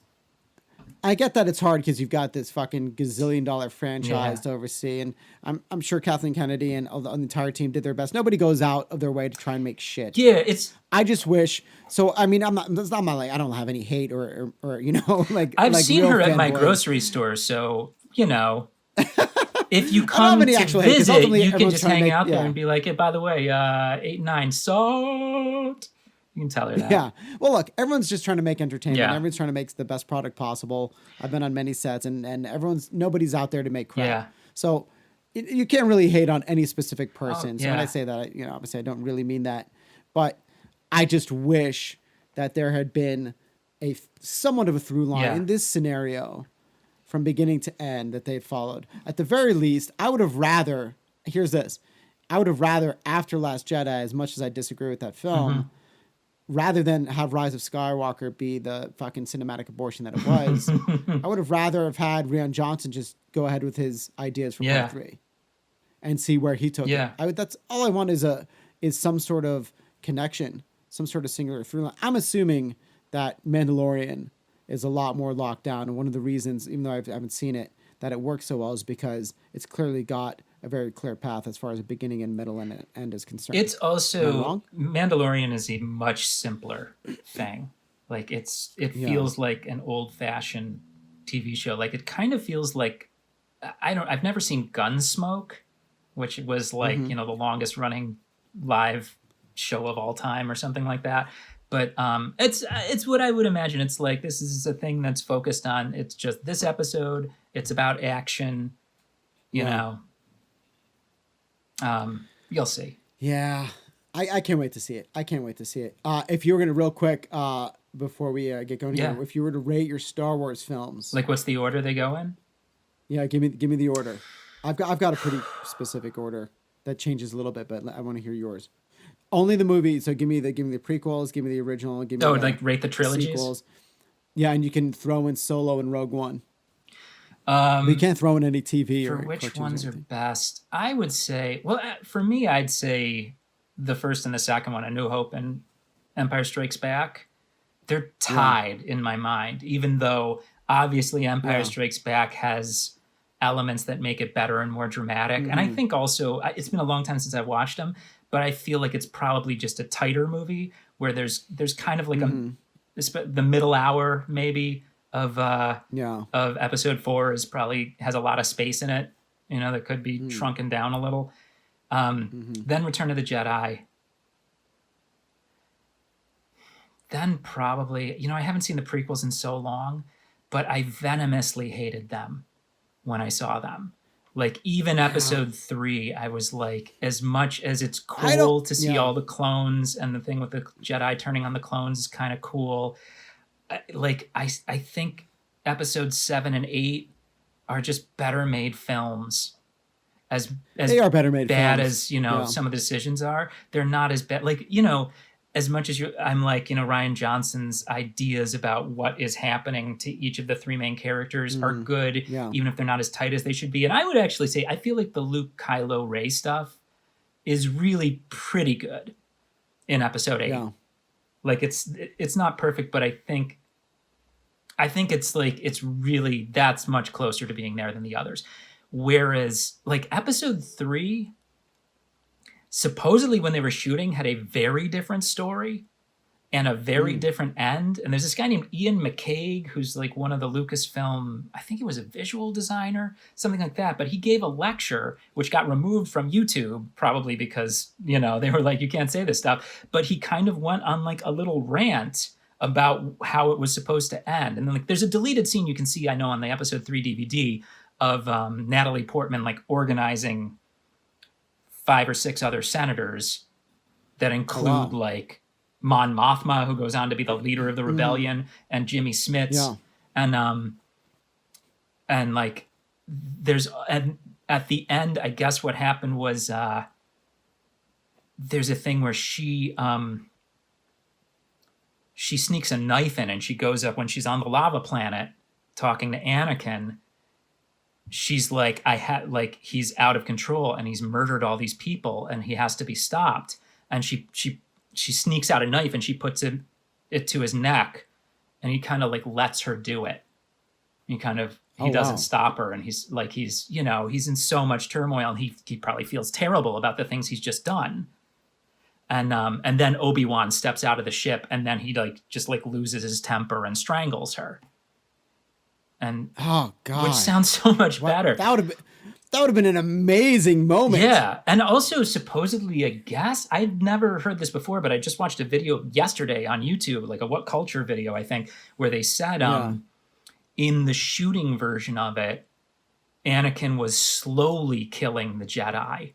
I get that it's hard because you've got this fucking gazillion-dollar franchise to oversee, and I'm sure Kathleen Kennedy and the entire team did their best. Nobody goes out of their way to try and make shit. Yeah, I just wish. So I mean, it's not like I don't have any hate or like. I've like seen her at my fanboys. grocery store, so if you come to visit, you can just hang out there and be like, hey, by the way, 8 and 9 salt. You can tell her that. Yeah. Well, look, everyone's just trying to make entertainment. Yeah. Everyone's trying to make the best product possible. I've been on many sets, and nobody's out there to make crap. Yeah. So you can't really hate on any specific person. Oh, so when I say that, obviously I don't really mean that, but I just wish that there had been somewhat of a through line in this scenario from beginning to end that they had followed. At the very least, I would have rather, after Last Jedi, as much as I disagree with that film, rather than have Rise of Skywalker be the fucking cinematic abortion that it was, I would have rather have had Rian Johnson just go ahead with his ideas for part 3 and see where he took it. That's all I want is some sort of connection, some sort of singular through line. I'm assuming that Mandalorian is a lot more locked down, and one of the reasons, even though I haven't seen it, that it works so well is because it's clearly got a very clear path as far as a beginning and middle and end is concerned. It's Am I also wrong? Mandalorian is a much simpler thing. Like it Yeah. feels like an old fashioned TV show. Like it kind of feels like I've never seen Gunsmoke, which was like, Mm-hmm. the longest running live show of all time or something like that. But it's what I would imagine. It's like this is a thing that's focused on. It's just this episode. It's about action. You Yeah. know, you'll see. Yeah. I can't wait to see it. I can't wait to see it. If you were gonna real quick, before we get going Yeah. here, if you were to rate your Star Wars films, Like, what's the order they go in? yeah, give me the order. I've got a pretty specific order that changes a little bit, but I want to hear yours. Only the movie. So give me the prequels, give me the original, give me Oh, the like rate the trilogies. sequels. Yeah, and you can throw in Solo and Rogue One. But you can't throw in any TV For or which cartoons ones or are anything. best? I would say, well, for me, I'd say the first and the second one, A New Hope and Empire Strikes Back. They're tied in my mind, even though obviously Empire Yeah. Strikes Back has elements that make it better and more dramatic. And I think also it's been a long time since I've watched them, but I feel like it's probably just a tighter movie where there's kind of like the middle hour maybe of Yeah. of episode 4 is probably has a lot of space in it, that could be shrunken down a little. Then Return of the Jedi. Then probably, I haven't seen the prequels in so long, but I venomously hated them when I saw them. Like even episode 3, I was like, as much as it's I don't. cool to see Yeah. all the clones and the thing with the Jedi turning on the clones is kind of cool. I think episodes 7 and 8 are just better made films. As They are better made bad films. as Yeah. some of the decisions are, they're not as bad. Like as much as I'm like Ryan Johnson's ideas about what is happening to each of the 3 main characters are good, Yeah. even if they're not as tight as they should be. And I would actually say I feel like the Luke, Kylo, Rey stuff is really pretty good in episode 8. Yeah. Like it's not perfect, but I think it's like it's really that's much closer to being there than the others. Whereas like episode 3, supposedly when they were shooting had a very different story and a very different end. And there's this guy named Ian McCaig, who's like one of the Lucasfilm, I think he was a visual designer, something like that. But he gave a lecture, which got removed from YouTube, probably because, they were like, you can't say this stuff. But he kind of went on like a little rant about how it was supposed to end. And then like there's a deleted scene you can see, I know, on the episode 3 DVD of Natalie Portman like organizing 5 or 6 other senators that include like Mon Mothma, who goes on to be the leader of the rebellion, and Jimmy Smits. Yeah. And like there's and at the end, I guess what happened was there's a thing where she sneaks a knife in and she goes up when she's on the lava planet talking to Anakin. She's like, he's out of control and he's murdered all these people and he has to be stopped. And she sneaks out a knife and she puts it to his neck and he kind of like lets her do it. He doesn't stop her. And he's in so much turmoil and he probably feels terrible about the things he's just done. And then Obi-Wan steps out of the ship and then he just loses his temper and strangles her. And oh god, which sounds so much better. That would have been an amazing moment. Yeah, and also supposedly, I guess I'd never heard this before, but I just watched a video yesterday on YouTube, like a What Culture video, I think, where they said in the shooting version of it, Anakin was slowly killing the Jedi,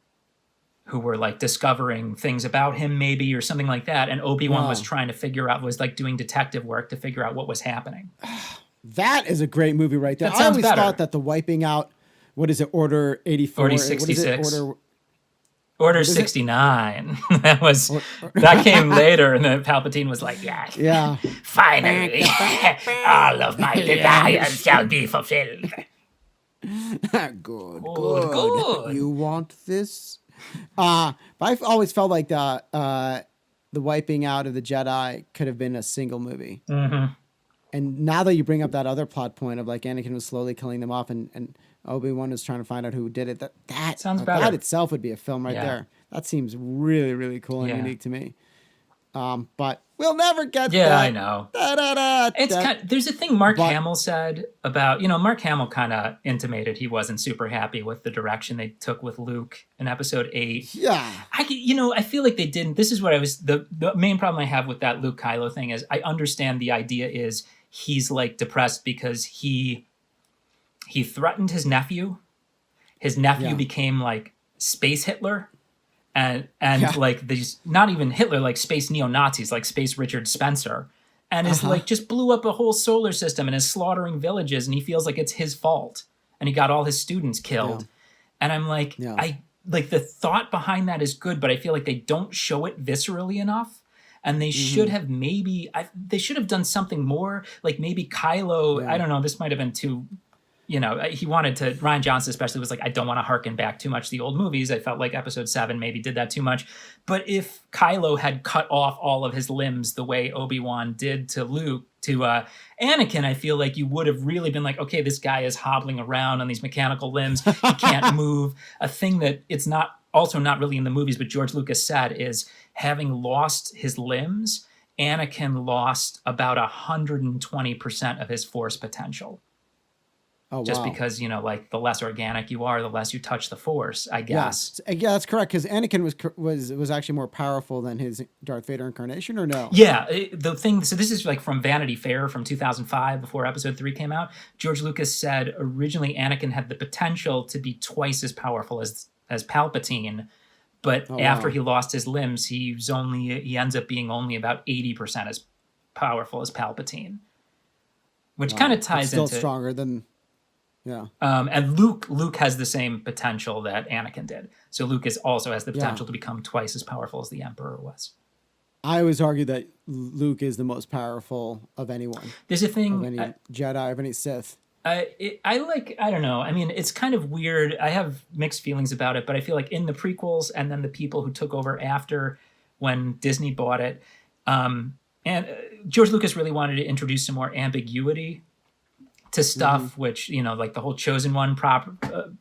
who were like discovering things about him, maybe, or something like that, and Obi-Wan was trying to figure out, was like doing detective work to figure out what was happening. That is a great movie right there. That I sounds always better. thought that the wiping out, what is it, Order 84? Order What is it? 66. Order 69. That came later, and then Palpatine was like, Yeah. Finally, all of my desires shall be fulfilled. Good. You want this? But I've always felt like the wiping out of the Jedi could have been a single movie. Mm-hmm. And now that you bring up that other plot point of like Anakin was slowly killing them off and Obi-Wan is trying to find out who did it. That sounds better. That itself would be a film right Yeah. there. That seems really, really cool and Yeah. unique to me. But we'll never get that. Yeah, I know. It's that. kind of, there's a thing Mark Hamill said about, Mark Hamill kind of intimated he wasn't super happy with the direction they took with Luke in episode 8. Yeah. I feel like they didn't. This is what the main problem I have with that Luke Kylo thing is I understand the idea is he's like depressed because he threatened his nephew. His nephew became like space Hitler. And like these, not even Hitler, like space neo-Nazis, like space Richard Spencer, and is like just blew up a whole solar system and is slaughtering villages, and he feels like it's his fault, and he got all his students killed. And I'm like, I like the thought behind that is good, but I feel like they don't show it viscerally enough, and they should have they should have done something more, like maybe Kylo. I don't know, this might have been too. He wanted to, Rian Johnson especially was like, I don't want to harken back too much to the old movies. I felt like episode 7 maybe did that too much. But if Kylo had cut off all of his limbs the way Obi-Wan did to Anakin, I feel like you would have really been like, okay, this guy is hobbling around on these mechanical limbs. He can't move. A thing that it's not really in the movies, but George Lucas said is having lost his limbs, Anakin lost about 120% of his force potential. Oh, just because, like the less organic you are, the less you touch the force, I guess. Yeah, that's correct. Because Anakin was actually more powerful than his Darth Vader incarnation, or no? Yeah, the thing. So this is like from Vanity Fair from 2005, before Episode 3 came out. George Lucas said originally Anakin had the potential to be twice as powerful as Palpatine, but after he lost his limbs, he ends up being only about 80% as powerful as Palpatine, which kind of ties still into stronger than. Yeah. And Luke has the same potential that Anakin did. So Luke also has the potential to become twice as powerful as the Emperor was. I always argue that Luke is the most powerful of anyone. There's a thing... Of any Jedi, of any Sith. I don't know. I mean, it's kind of weird. I have mixed feelings about it, but I feel like in the prequels and then the people who took over after when Disney bought it, and George Lucas really wanted to introduce some more ambiguity to stuff, which, like the whole Chosen One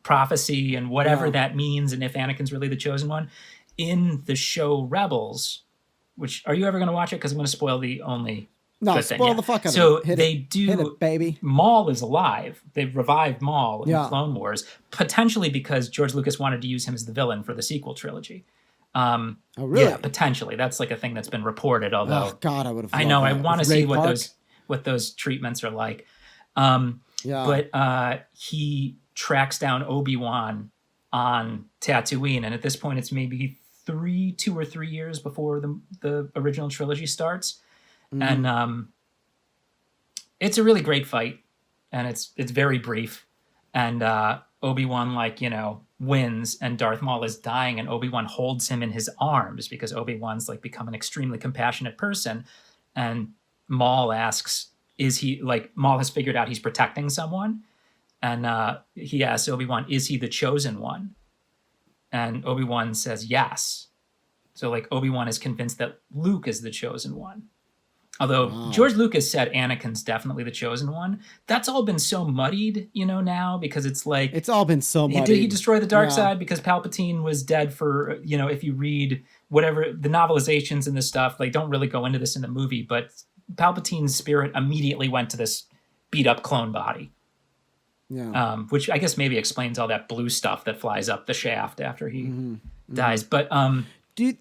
prophecy and whatever that means, and if Anakin's really the Chosen One. In the show Rebels, which, are you ever going to watch it? Because I'm going to spoil the only good thing. Spoil the fuck out of it. So they do... Hit it, baby. Maul is alive. They've revived Maul in Clone Wars, potentially because George Lucas wanted to use him as the villain for the sequel trilogy. Oh, really? Yeah, potentially. That's like a thing that's been reported, although... Oh, God, I would have I know, I want to see Park. what those treatments are like. But he tracks down Obi-Wan on Tatooine, and at this point it's maybe 2 or 3 years before the original trilogy starts. And it's a really great fight, and it's very brief, and Obi-Wan wins, and Darth Maul is dying, and Obi-Wan holds him in his arms because Obi-Wan's become an extremely compassionate person, and Maul asks, Maul has figured out he's protecting someone, and he asks Obi-Wan, is he the Chosen One? And Obi-Wan says yes. So Obi-Wan is convinced that Luke is the Chosen One. Although George Lucas said Anakin's definitely the Chosen One. That's all been so muddied, now, because it's it's all been so muddied. Did he destroy the dark side because Palpatine was dead for, if you read whatever the novelizations and this stuff, they don't really go into this in the movie, but Palpatine's spirit immediately went to this beat up clone body. Yeah. Which I guess maybe explains all that blue stuff that flies up the shaft after he dies. But do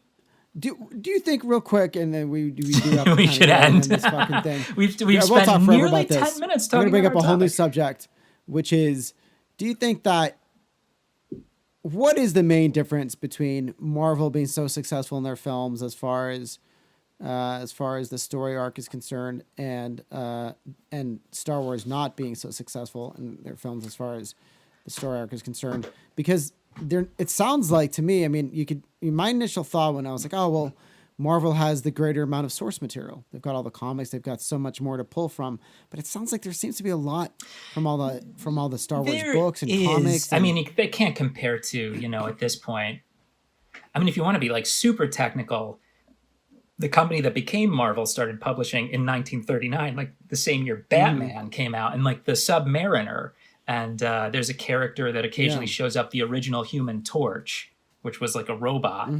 you think, real quick, and then we do have to we should end this fucking thing. we've spent nearly 10 minutes talking about I'm going to bring up a whole new subject, which is, do you think that what is the main difference between Marvel being so successful in their films as far as the story arc is concerned, and Star Wars not being so successful in their films as far as the story arc is concerned? Because it sounds like to me, I mean, my initial thought when I was like, oh, well, Marvel has the greater amount of source material. They've got all the comics. They've got so much more to pull from. But it sounds like there seems to be a lot from all the Star Wars books and comics. I mean, they can't compare to, at this point. I mean, if you want to be super technical, the company that became Marvel started publishing in 1939, the same year Batman came out, and the Submariner and there's a character that occasionally shows up, the original Human Torch, which was like a robot.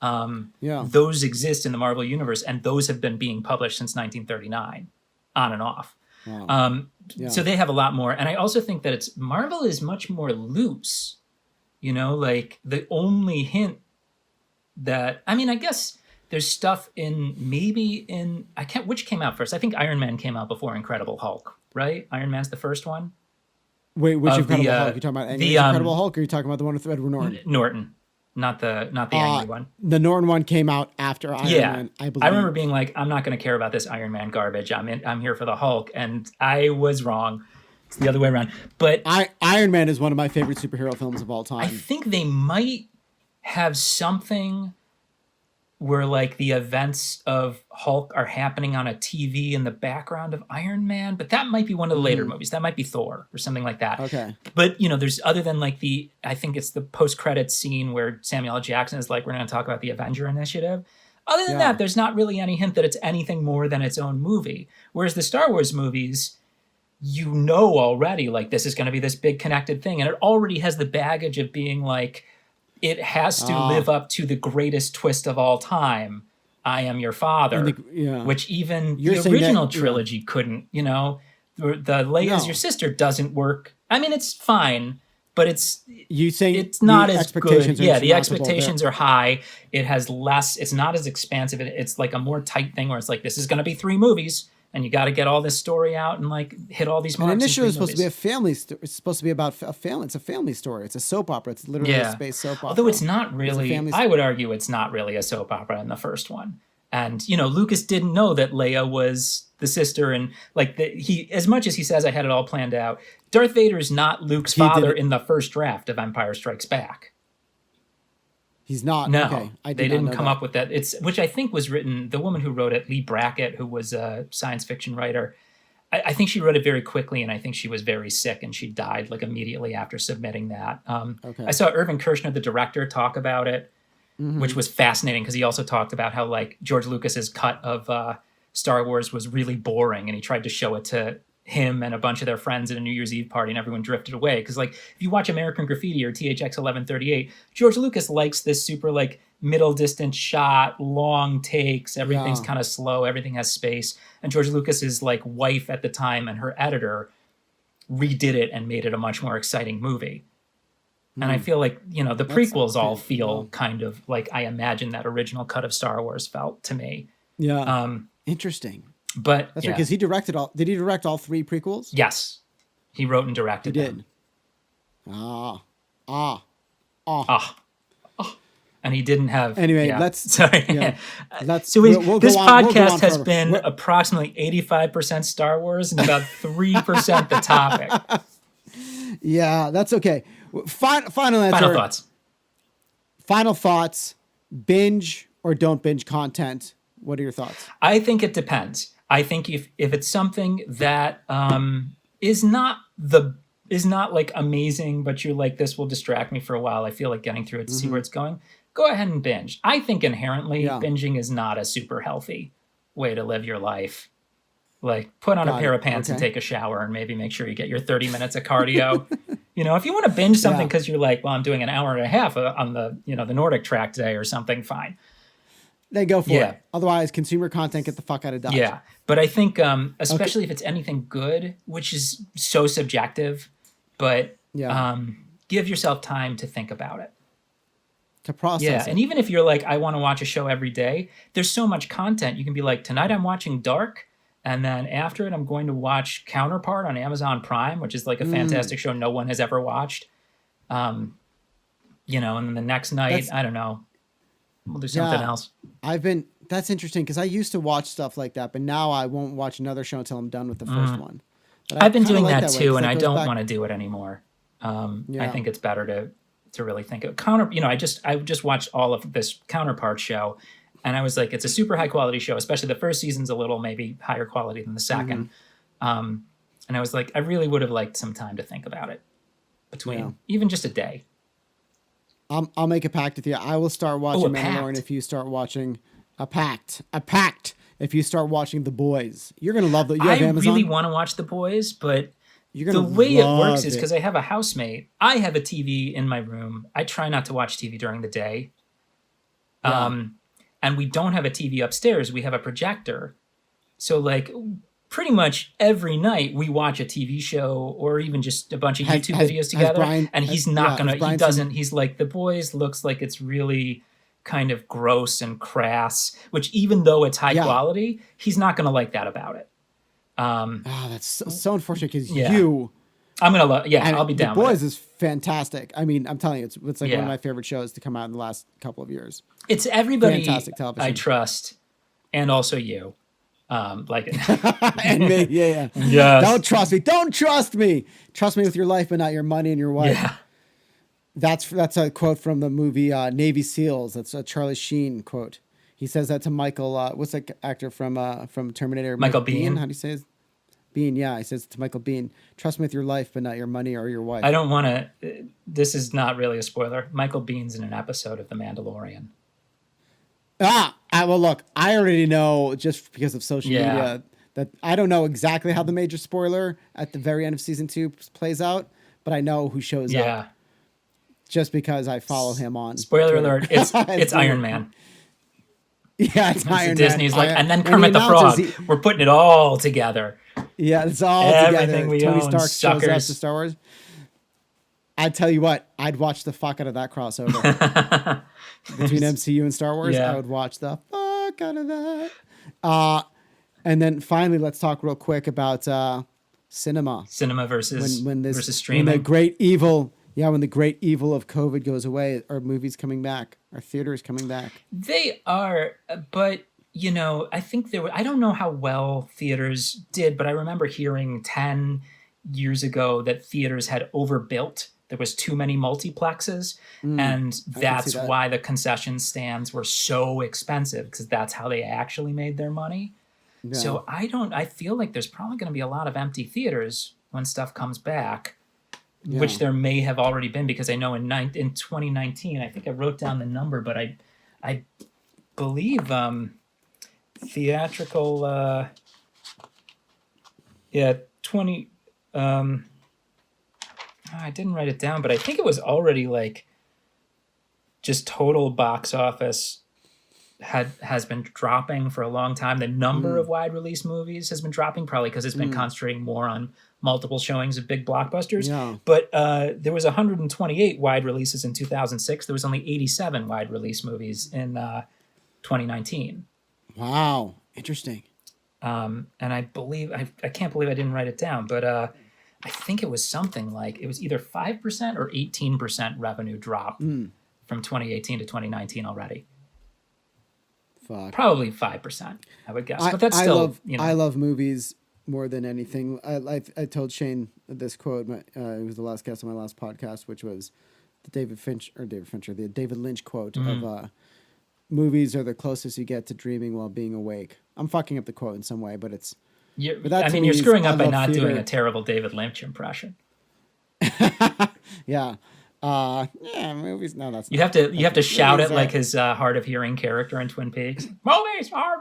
Those exist in the Marvel universe, and those have been being published since 1939, on and off. Wow. So they have a lot more. And I also think that Marvel is much more loose. Like the only hint that, I mean, I guess there's stuff which came out first? I think Iron Man came out before Incredible Hulk, right? Iron Man's the first one. Wait, which Incredible Hulk? You talking about the Incredible Hulk, or are you talking about the one with Edward Norton? Norton. Not the angry one. The Norton one came out after Iron Man, I believe. I remember being like, I'm not going to care about this Iron Man garbage. I'm here for the Hulk, and I was wrong. It's the other way around. But Iron Man is one of my favorite superhero films of all time. I think they might have something where like the events of Hulk are happening on a TV in the background of Iron Man, but that might be one of the later movies. That might be Thor or something like that. Okay. But, there's other than like I think it's the post-credits scene where Samuel L. Jackson is like, we're going to talk about the Avenger Initiative. Other than that, there's not really any hint that it's anything more than its own movie. Whereas the Star Wars movies, already, like, this is going to be this big connected thing. And it already has the baggage of being like, it has to live up to the greatest twist of all time, I am your father, which even the original trilogy couldn't, the Leia's your sister doesn't work. I mean, it's fine, but it's not as good. Yeah, the expectations are high. It has less, it's not as expansive. It's like a more tight thing where it's like, this is going to be 3 movies. And you got to get all this story out and like hit all these marks. And initially, it's supposed to be a family. It's supposed to be about a family. It's a family story. It's a soap opera. It's literally a space soap opera. Although it's not really. I would argue it's not really a soap opera in the first one. And Lucas didn't know that Leia was the sister, and like he, as much as he says I had it all planned out, Darth Vader is not Luke's father in the first draft of Empire Strikes Back. He's not. No, okay. They didn't come up with that. Which I think was written. The woman who wrote it, Lee Brackett, who was a science fiction writer, I think she wrote it very quickly, and I think she was very sick, and she died like immediately after submitting that. I saw Irvin Kershner, the director, talk about it, which was fascinating because he also talked about how like George Lucas's cut of Star Wars was really boring, and he tried to show it to him and a bunch of their friends at a New Year's Eve party, and everyone drifted away. Because like if you watch American Graffiti or THX 1138, George Lucas likes this super like middle distance shot, long takes, everything's kind of slow, everything has space. And George Lucas's like wife at the time and her editor redid it and made it a much more exciting movie. And I feel like, the prequels all feel kind of like I imagine that original cut of Star Wars felt to me. Yeah. Interesting. But that's right, because he directed all. Did he direct all 3 prequels? Yes, he wrote and directed. He did. Them. And he didn't have. Anyway, sorry. Yeah, so this podcast has been approximately 85% Star Wars and about 3% the topic. Yeah, that's okay. Final answer. Final thoughts. Final thoughts. Binge or don't binge content. What are your thoughts? I think it depends. I think if it's something that is not like amazing, but you're like, this will distract me for a while, I feel like getting through it to see where it's going, go ahead and binge. I think inherently binging is not a super healthy way to live your life. Like put on a pair of pants and take a shower and maybe make sure you get your 30 minutes of cardio. If you want to binge something because you're like, well, I'm doing an hour and a half on the the Nordic track today or something, fine. They go for it. Otherwise, consumer content, get the fuck out of Dodge. Yeah. But I think, especially if it's anything good, which is so subjective, but give yourself time to think about it. To process it. And even if you're like, I want to watch a show every day, there's so much content. You can be like, tonight I'm watching Dark, and then after it, I'm going to watch Counterpart on Amazon Prime, which is like a fantastic show no one has ever watched. And then the next night, I don't know, we'll do something else. That's interesting because I used to watch stuff like that, but now I won't watch another show until I'm done with the first one. But I've been doing that too, and I don't want to do it anymore. I think it's better to really think of I just watched all of this Counterpart show, and I was like, it's a super high quality show, especially the first season's a little maybe higher quality than the second. And I was like, I really would have liked some time to think about it between even just a day. I'll make a pact with you. I will start watching Mandalorian if you start watching a pact. If you start watching The Boys, you're gonna love the. I really want to watch The Boys, but You're the gonna way it works love is because I have a housemate. I have a TV in my room. I try not to watch TV during the day. Yeah. And we don't have a TV upstairs. We have a projector. So like pretty much every night we watch a TV show or even just a bunch of YouTube videos together. Brian, and he's not gonna. He doesn't. Seen... He's like, The Boys looks like it's really kind of gross and crass. Which even though it's high quality, he's not gonna like that about it. That's so unfortunate because I'm gonna love. Yeah, I'll be down. The Boys with it. Is fantastic. I mean, I'm telling you, it's like one of my favorite shows to come out in the last couple of years. It's everybody fantastic television. I trust, and also you, like it. And me, yeah. Yes. Don't trust me. Don't trust me. Trust me with your life, but not your money and your wife. Yeah. That's a quote from the movie Navy SEALs. That's a Charlie Sheen quote. He says that to Michael. What's that actor from Terminator? Michael Biehn. How do you say his? Biehn, yeah. He says to Michael Biehn, "Trust me with your life, but not your money or your wife." I don't want to. This is not really a spoiler. Michael Bihn's in an episode of The Mandalorian. Well, look, I already know just because of social media that I don't know exactly how the major spoiler at the very end of season 2 plays out, but I know who shows up. Just because I follow him on. Spoiler alert! It's Iron Man. Yeah, it's Iron Man. Disney's like, and then Kermit the Frog. We're putting it all together. Yeah, it's all everything together. We Tony own, Stark suckers. shows up to Star Wars. I tell you what, I'd watch the fuck out of that crossover between MCU and Star Wars. I would watch the fuck out of that. And then finally, let's talk real quick about cinema. Cinema versus streaming. When the great evil. Yeah, when the great evil of COVID goes away, are movies coming back? Are theaters coming back? They are, but I think I don't know how well theaters did, but I remember hearing 10 years ago that theaters had overbuilt. There was too many multiplexes, and that's why the concession stands were so expensive, because that's how they actually made their money. Yeah. So I feel like there's probably going to be a lot of empty theaters when stuff comes back. Yeah. Which there may have already been, because I know in 2019, I think I wrote down the number, but I believe theatrical 20 I didn't write it down, but I think it was already like just total box office has been dropping for a long time. The number of wide release movies has been dropping, probably because it's been concentrating more on multiple showings of big blockbusters. Yeah. But there was 128 wide releases in 2006. There was only 87 wide release movies in 2019. Wow. Interesting. And I believe, I can't believe I didn't write it down, but I think it was something like, it was either 5% or 18% revenue drop from 2018 to 2019 already. Fuck. Probably 5%, I would guess. But that's still, I love movies more than anything. I told Shane this quote. It was the last guest on my last podcast, which was the the David Lynch quote of movies are the closest you get to dreaming while being awake. I'm fucking up the quote in some way, but it's. You're screwing up by not doing a terrible David Lynch impression. Yeah. Movies. No, that's. You have to shout it like his hard of hearing character in Twin Peaks. Movies are.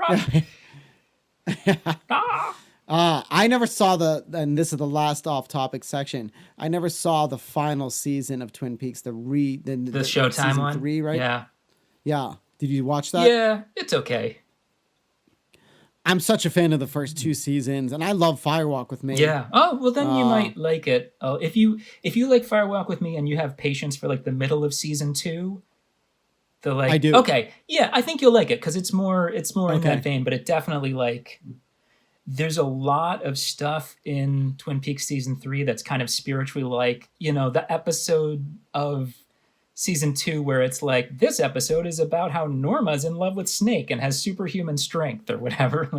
I never saw and this is the last off-topic section. I never saw the final season of Twin Peaks, the Showtime one, 3, right? Yeah. Did you watch that? Yeah, it's okay. I'm such a fan of the first 2 seasons, and I love Firewalk with Me. Yeah. Oh, well, then you might like it. Oh, if you like Firewalk with Me and you have patience for like the middle of season 2, I do. Okay, yeah, I think you'll like it because it's more in that vein. But it definitely there's a lot of stuff in Twin Peaks season 3 that's kind of spiritually like the episode of season 2 where it's like, this episode is about how Norma's in love with Snake and has superhuman strength or whatever.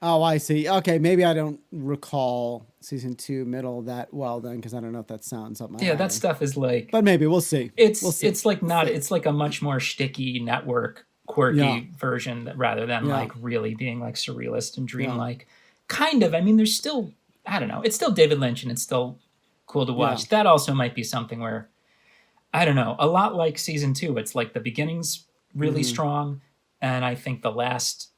Oh, I see. Okay, maybe I don't recall season 2 middle that well then, because I don't know if that sounds up my alley. That stuff is like. But maybe we'll see. It's like not. It's like a much more shticky network quirky version rather than like really being like surrealist and dreamlike. Kind of. I mean, there's still. I don't know. It's still David Lynch and it's still cool to watch. That also might be something where. I don't know, a lot like season 2. It's like the beginning's really strong, and I think the last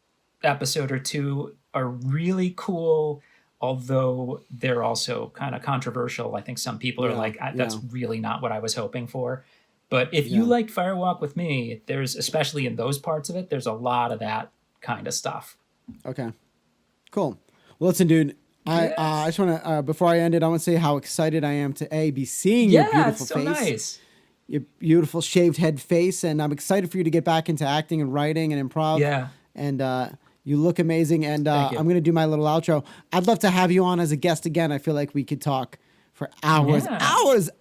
episode or 2 are really cool. although they're also kind of controversial. I think some people are like, that's really not what I was hoping for. But if you liked Fire Walk with Me, there's, especially in those parts of it, there's a lot of that kind of stuff. Okay, cool. Well, listen, dude, I just want to, before I end it, I want to say how excited I am to be seeing your beautiful so face. Nice. Your beautiful shaved head face, and I'm excited for you to get back into acting and writing and improv. Yeah. And you look amazing, and I'm going to do my little outro. I'd love to have you on as a guest again. I feel like we could talk for hours.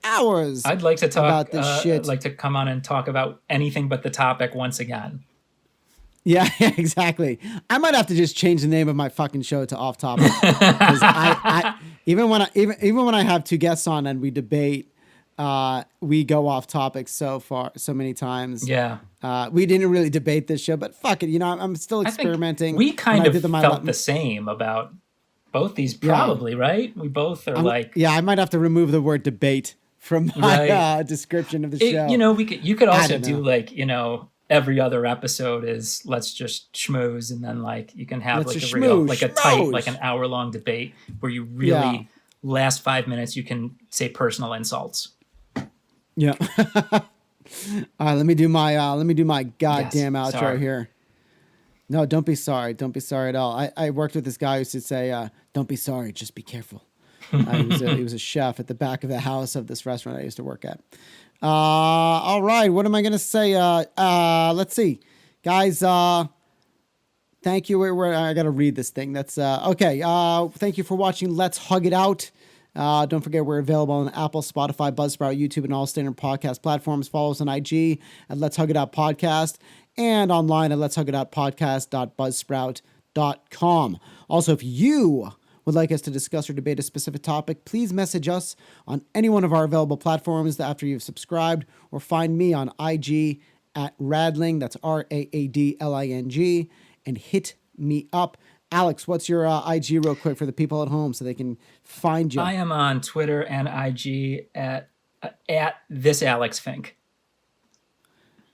I'd like to talk about this shit. I'd like to come on and talk about anything but the topic once again. Yeah, exactly. I might have to just change the name of my fucking show to Off Topic. Because even when I have two guests on and we debate, we go off topic so many times. Yeah. We didn't really debate this show, but fuck it. You know, I'm still experimenting. We kind of felt the same about both these, probably, right? We both are I might have to remove the word debate from my description of the show. You know, you could also do like, you know, every other episode is let's just schmooze, and then like you can have like a tight, like an hour-long debate where you really last 5 minutes you can say personal insults. Yeah. All right, let me do my goddamn outro here. No, don't be sorry. Don't be sorry at all. I worked with this guy who used to say, "Don't be sorry, just be careful." He was a chef at the back of the house of this restaurant I used to work at. All right, what am I gonna say? Let's see, guys. Thank you. I gotta read this thing. That's okay. Thank you for watching. Let's hug it out. Don't forget we're available on Apple, Spotify, Buzzsprout, YouTube, and all standard podcast platforms. Follow us on IG at Let's Hug It Out Podcast and online at Let's Hug It Out Podcast.buzzsprout.com. Also, if you would like us to discuss or debate a specific topic, please message us on any one of our available platforms after you've subscribed, or find me on IG at Radling, that's RAADLING, and hit me up. Alex, what's your IG real quick for the people at home so they can find you? I am on Twitter and IG at this Alex Fink.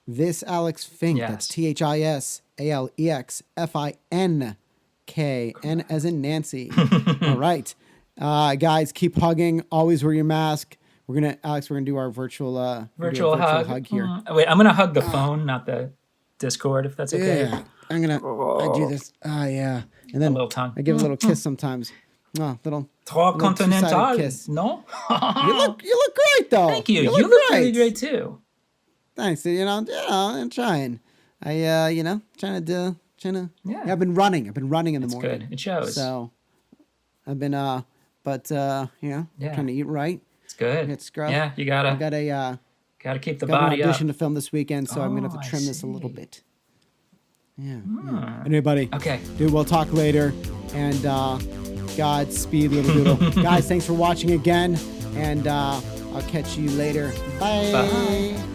This Alex Fink. Yes. That's THISALEXFINK. N as in Nancy. All right. Guys, keep hugging. Always wear your mask. Alex, we're gonna do our virtual hug here. Wait, I'm gonna hug the phone, not the Discord, if that's okay. Yeah. I do this. Yeah. And then a little tongue. I give a little kiss sometimes. Little continental kiss. No? You look great though. Thank you. You look really great too. Thanks. I'm trying. Trying to. Yeah, I've been running in the morning. Good. It shows. So I've been trying to eat right. It's good. Get scrubbed. Yeah, you gotta. I got gotta keep the got body an audition up. to film this weekend, so I'm gonna have to trim this a little bit. Yeah. Anyway, buddy. Okay. Dude, we'll talk later. And Godspeed, little doodle. Guys, thanks for watching again, and I'll catch you later. Bye. Bye.